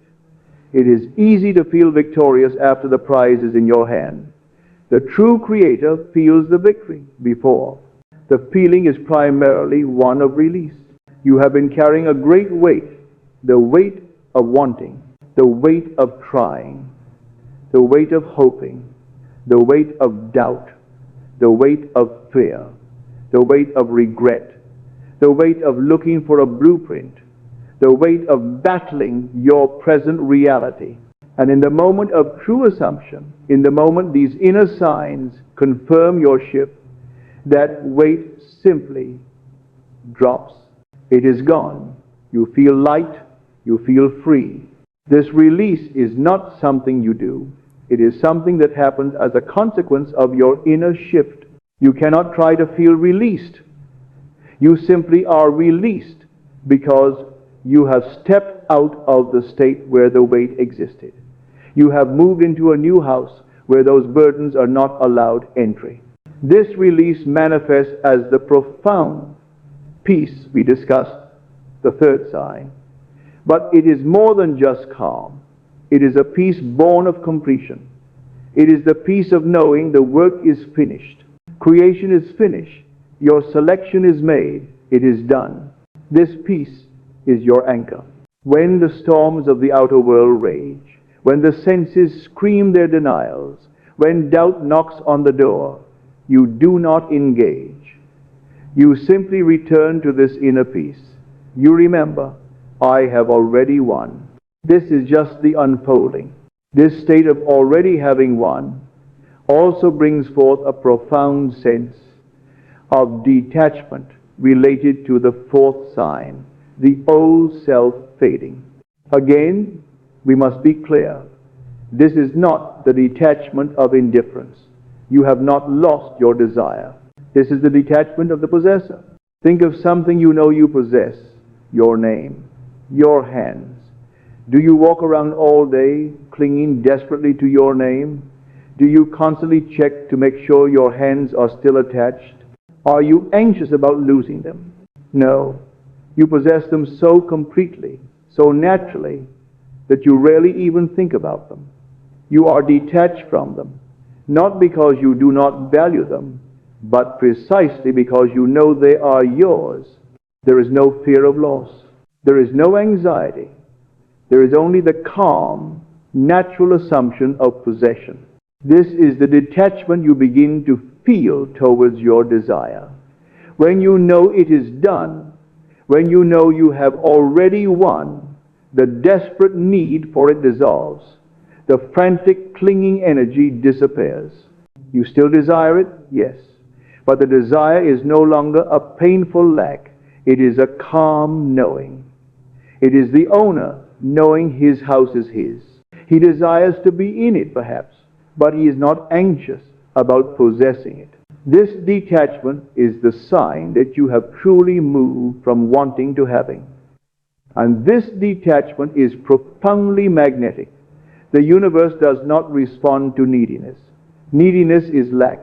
It is easy to feel victorious after the prize is in your hand. The true creator feels the victory before. The feeling is primarily one of release. You have been carrying a great weight, the weight of wanting, the weight of trying, the weight of hoping, the weight of doubt, the weight of fear, the weight of regret, the weight of looking for a blueprint, the weight of battling your present reality. And in the moment of true assumption, in the moment these inner signs confirm your shift, that weight simply drops. It is gone. You feel light. You feel free. This release is not something you do. It is something that happens as a consequence of your inner shift. You cannot try to feel released. You simply are released because you have stepped out of the state where the weight existed. You have moved into a new house where those burdens are not allowed entry. This release manifests as the profound peace we discussed, the third sign. But it is more than just calm. It is a peace born of completion. It is the peace of knowing the work is finished. Creation is finished. Your selection is made. It is done. This peace is your anchor. When the storms of the outer world rage, when the senses scream their denials, when doubt knocks on the door, you do not engage. You simply return to this inner peace. You remember, I have already won. This is just the unfolding. This state of already having won also brings forth a profound sense of detachment related to the fourth sign, the old self fading. Again, we must be clear. This is not the detachment of indifference. You have not lost your desire. This is the detachment of the possessor. Think of something you know you possess, your name, your hands. Do you walk around all day clinging desperately to your name? Do you constantly check to make sure your hands are still attached? Are you anxious about losing them? No. You possess them so completely, so naturally, that you rarely even think about them. You are detached from them. not because you do not value them, but precisely because you know they are yours. There is no fear of loss. There is no anxiety. There is only the calm, natural assumption of possession. This is the detachment you begin to feel towards your desire. When you know it is done, when you know you have already won, the desperate need for it dissolves. The frantic clinging energy disappears. You still desire it? Yes. But the desire is no longer a painful lack. It is a calm knowing. It is the owner knowing his house is his. He desires to be in it, perhaps, but he is not anxious about possessing it. This detachment is the sign that you have truly moved from wanting to having. And this detachment is profoundly magnetic. The universe does not respond to neediness. Neediness is lack.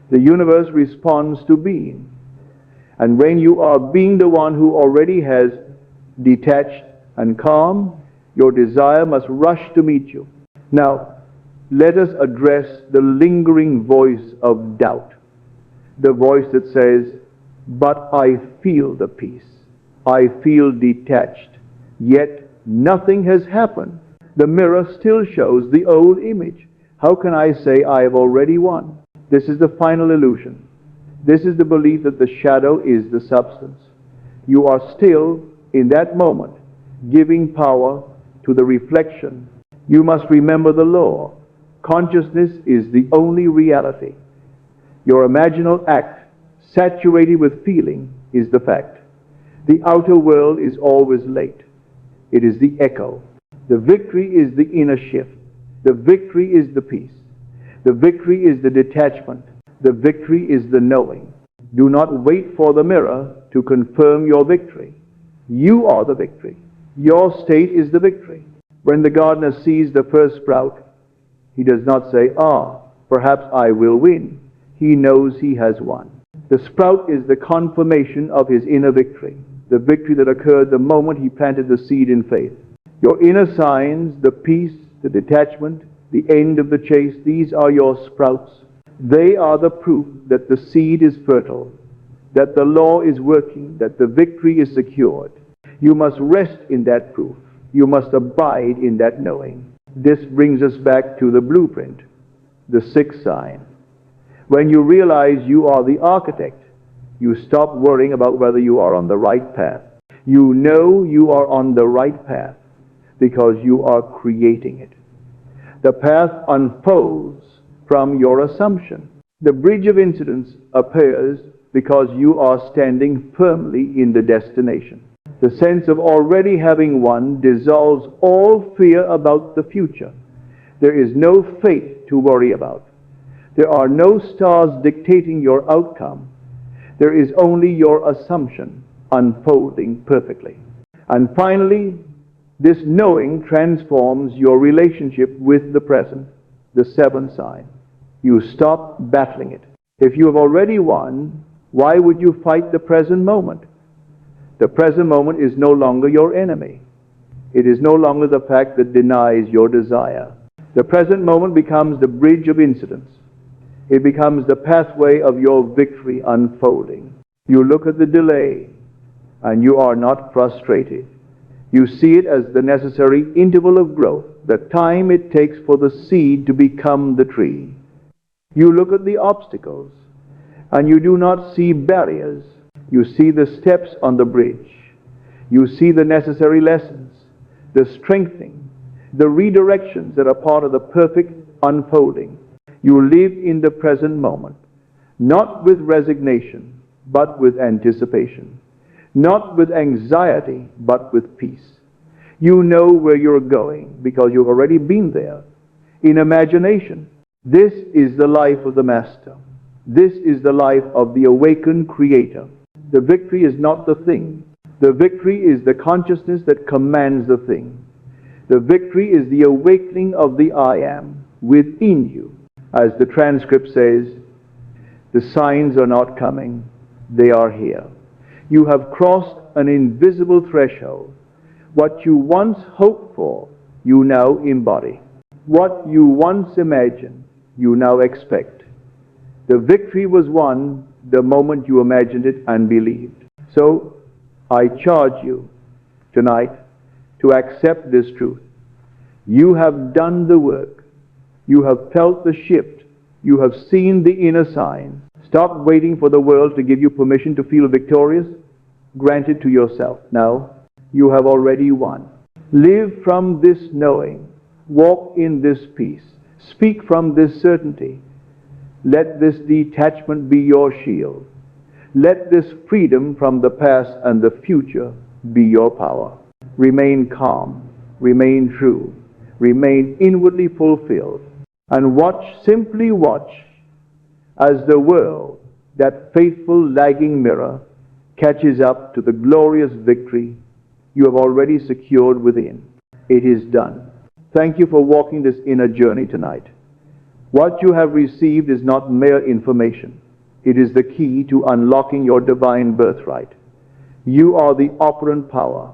The universe responds to being. And when you are being the one who already has detached and calm, your desire must rush to meet you. Now, let us address the lingering voice of doubt. The voice that says, but I feel the peace. I feel detached. Yet nothing has happened. The mirror still shows the old image. How can I say I have already won? This is the final illusion. This is the belief that the shadow is the substance. You are still, in that moment, giving power to the reflection. You must remember the law. Consciousness is the only reality. Your imaginal act, saturated with feeling, is the fact. The outer world is always late. It is the echo. The victory is the inner shift. The victory is the peace. The victory is the detachment. The victory is the knowing. Do not wait for the mirror to confirm your victory. You are the victory. Your state is the victory. When the gardener sees the first sprout, he does not say, perhaps I will win. He knows he has won. The sprout is the confirmation of his inner victory, the victory that occurred the moment he planted the seed in faith. Your inner signs, the peace, the detachment, the end of the chase, these are your sprouts. They are the proof that the seed is fertile, that the law is working, that the victory is secured. You must rest in that proof. You must abide in that knowing. This brings us back to the blueprint, the sixth sign. When you realize you are the architect, you stop worrying about whether you are on the right path. You know you are on the right path because you are creating it. The path unfolds from your assumption. The bridge of incidents appears because you are standing firmly in the destination. The sense of already having won dissolves all fear about the future. There is no fate to worry about. There are no stars dictating your outcome. There is only your assumption unfolding perfectly. And finally, this knowing transforms your relationship with the present, the seventh sign. You stop battling it. If you have already won, why would you fight the present moment? The present moment is no longer your enemy. It is no longer the fact that denies your desire. The present moment becomes the bridge of incidents. It becomes the pathway of your victory unfolding. You look at the delay, and you are not frustrated. You see it as the necessary interval of growth, the time it takes for the seed to become the tree. You look at the obstacles, and you do not see barriers. You see the steps on the bridge. You see the necessary lessons, the strengthening, the redirections that are part of the perfect unfolding. You live in the present moment, not with resignation, but with anticipation. Not with anxiety, but with peace. You know where you're going because you've already been there. In imagination, this is the life of the Master. This is the life of the awakened Creator. The victory is not the thing. The victory is the consciousness that commands the thing. The victory is the awakening of the I Am within you. As the transcript says, the signs are not coming, they are here. You have crossed an invisible threshold. What you once hoped for, you now embody. What you once imagined, you now expect. The victory was won the moment you imagined it and believed. So, I charge you tonight to accept this truth. You have done the work. You have felt the shift. You have seen the inner signs. Stop waiting for the world to give you permission to feel victorious. Grant it to yourself. Now, you have already won. Live from this knowing. Walk in this peace. Speak from this certainty. Let this detachment be your shield. Let this freedom from the past and the future be your power. Remain calm. Remain true. Remain inwardly fulfilled. And watch, simply watch, as the world, that faithful lagging mirror, catches up to the glorious victory you have already secured within. It is done. Thank you for walking this inner journey tonight. What you have received is not mere information. It is the key to unlocking your divine birthright. You are the operant power.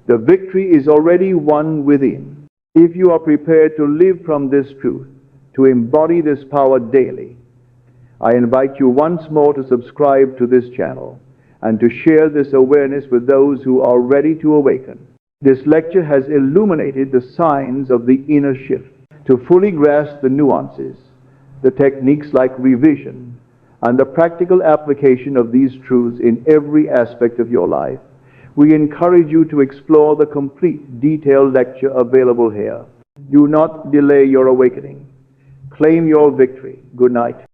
The victory is already won within. If you are prepared to live from this truth, to embody this power daily, I invite you once more to subscribe to this channel and to share this awareness with those who are ready to awaken. This lecture has illuminated the signs of the inner shift. To fully grasp the nuances, the techniques like revision, and the practical application of these truths in every aspect of your life, we encourage you to explore the complete, detailed lecture available here. Do not delay your awakening. Claim your victory. Good night.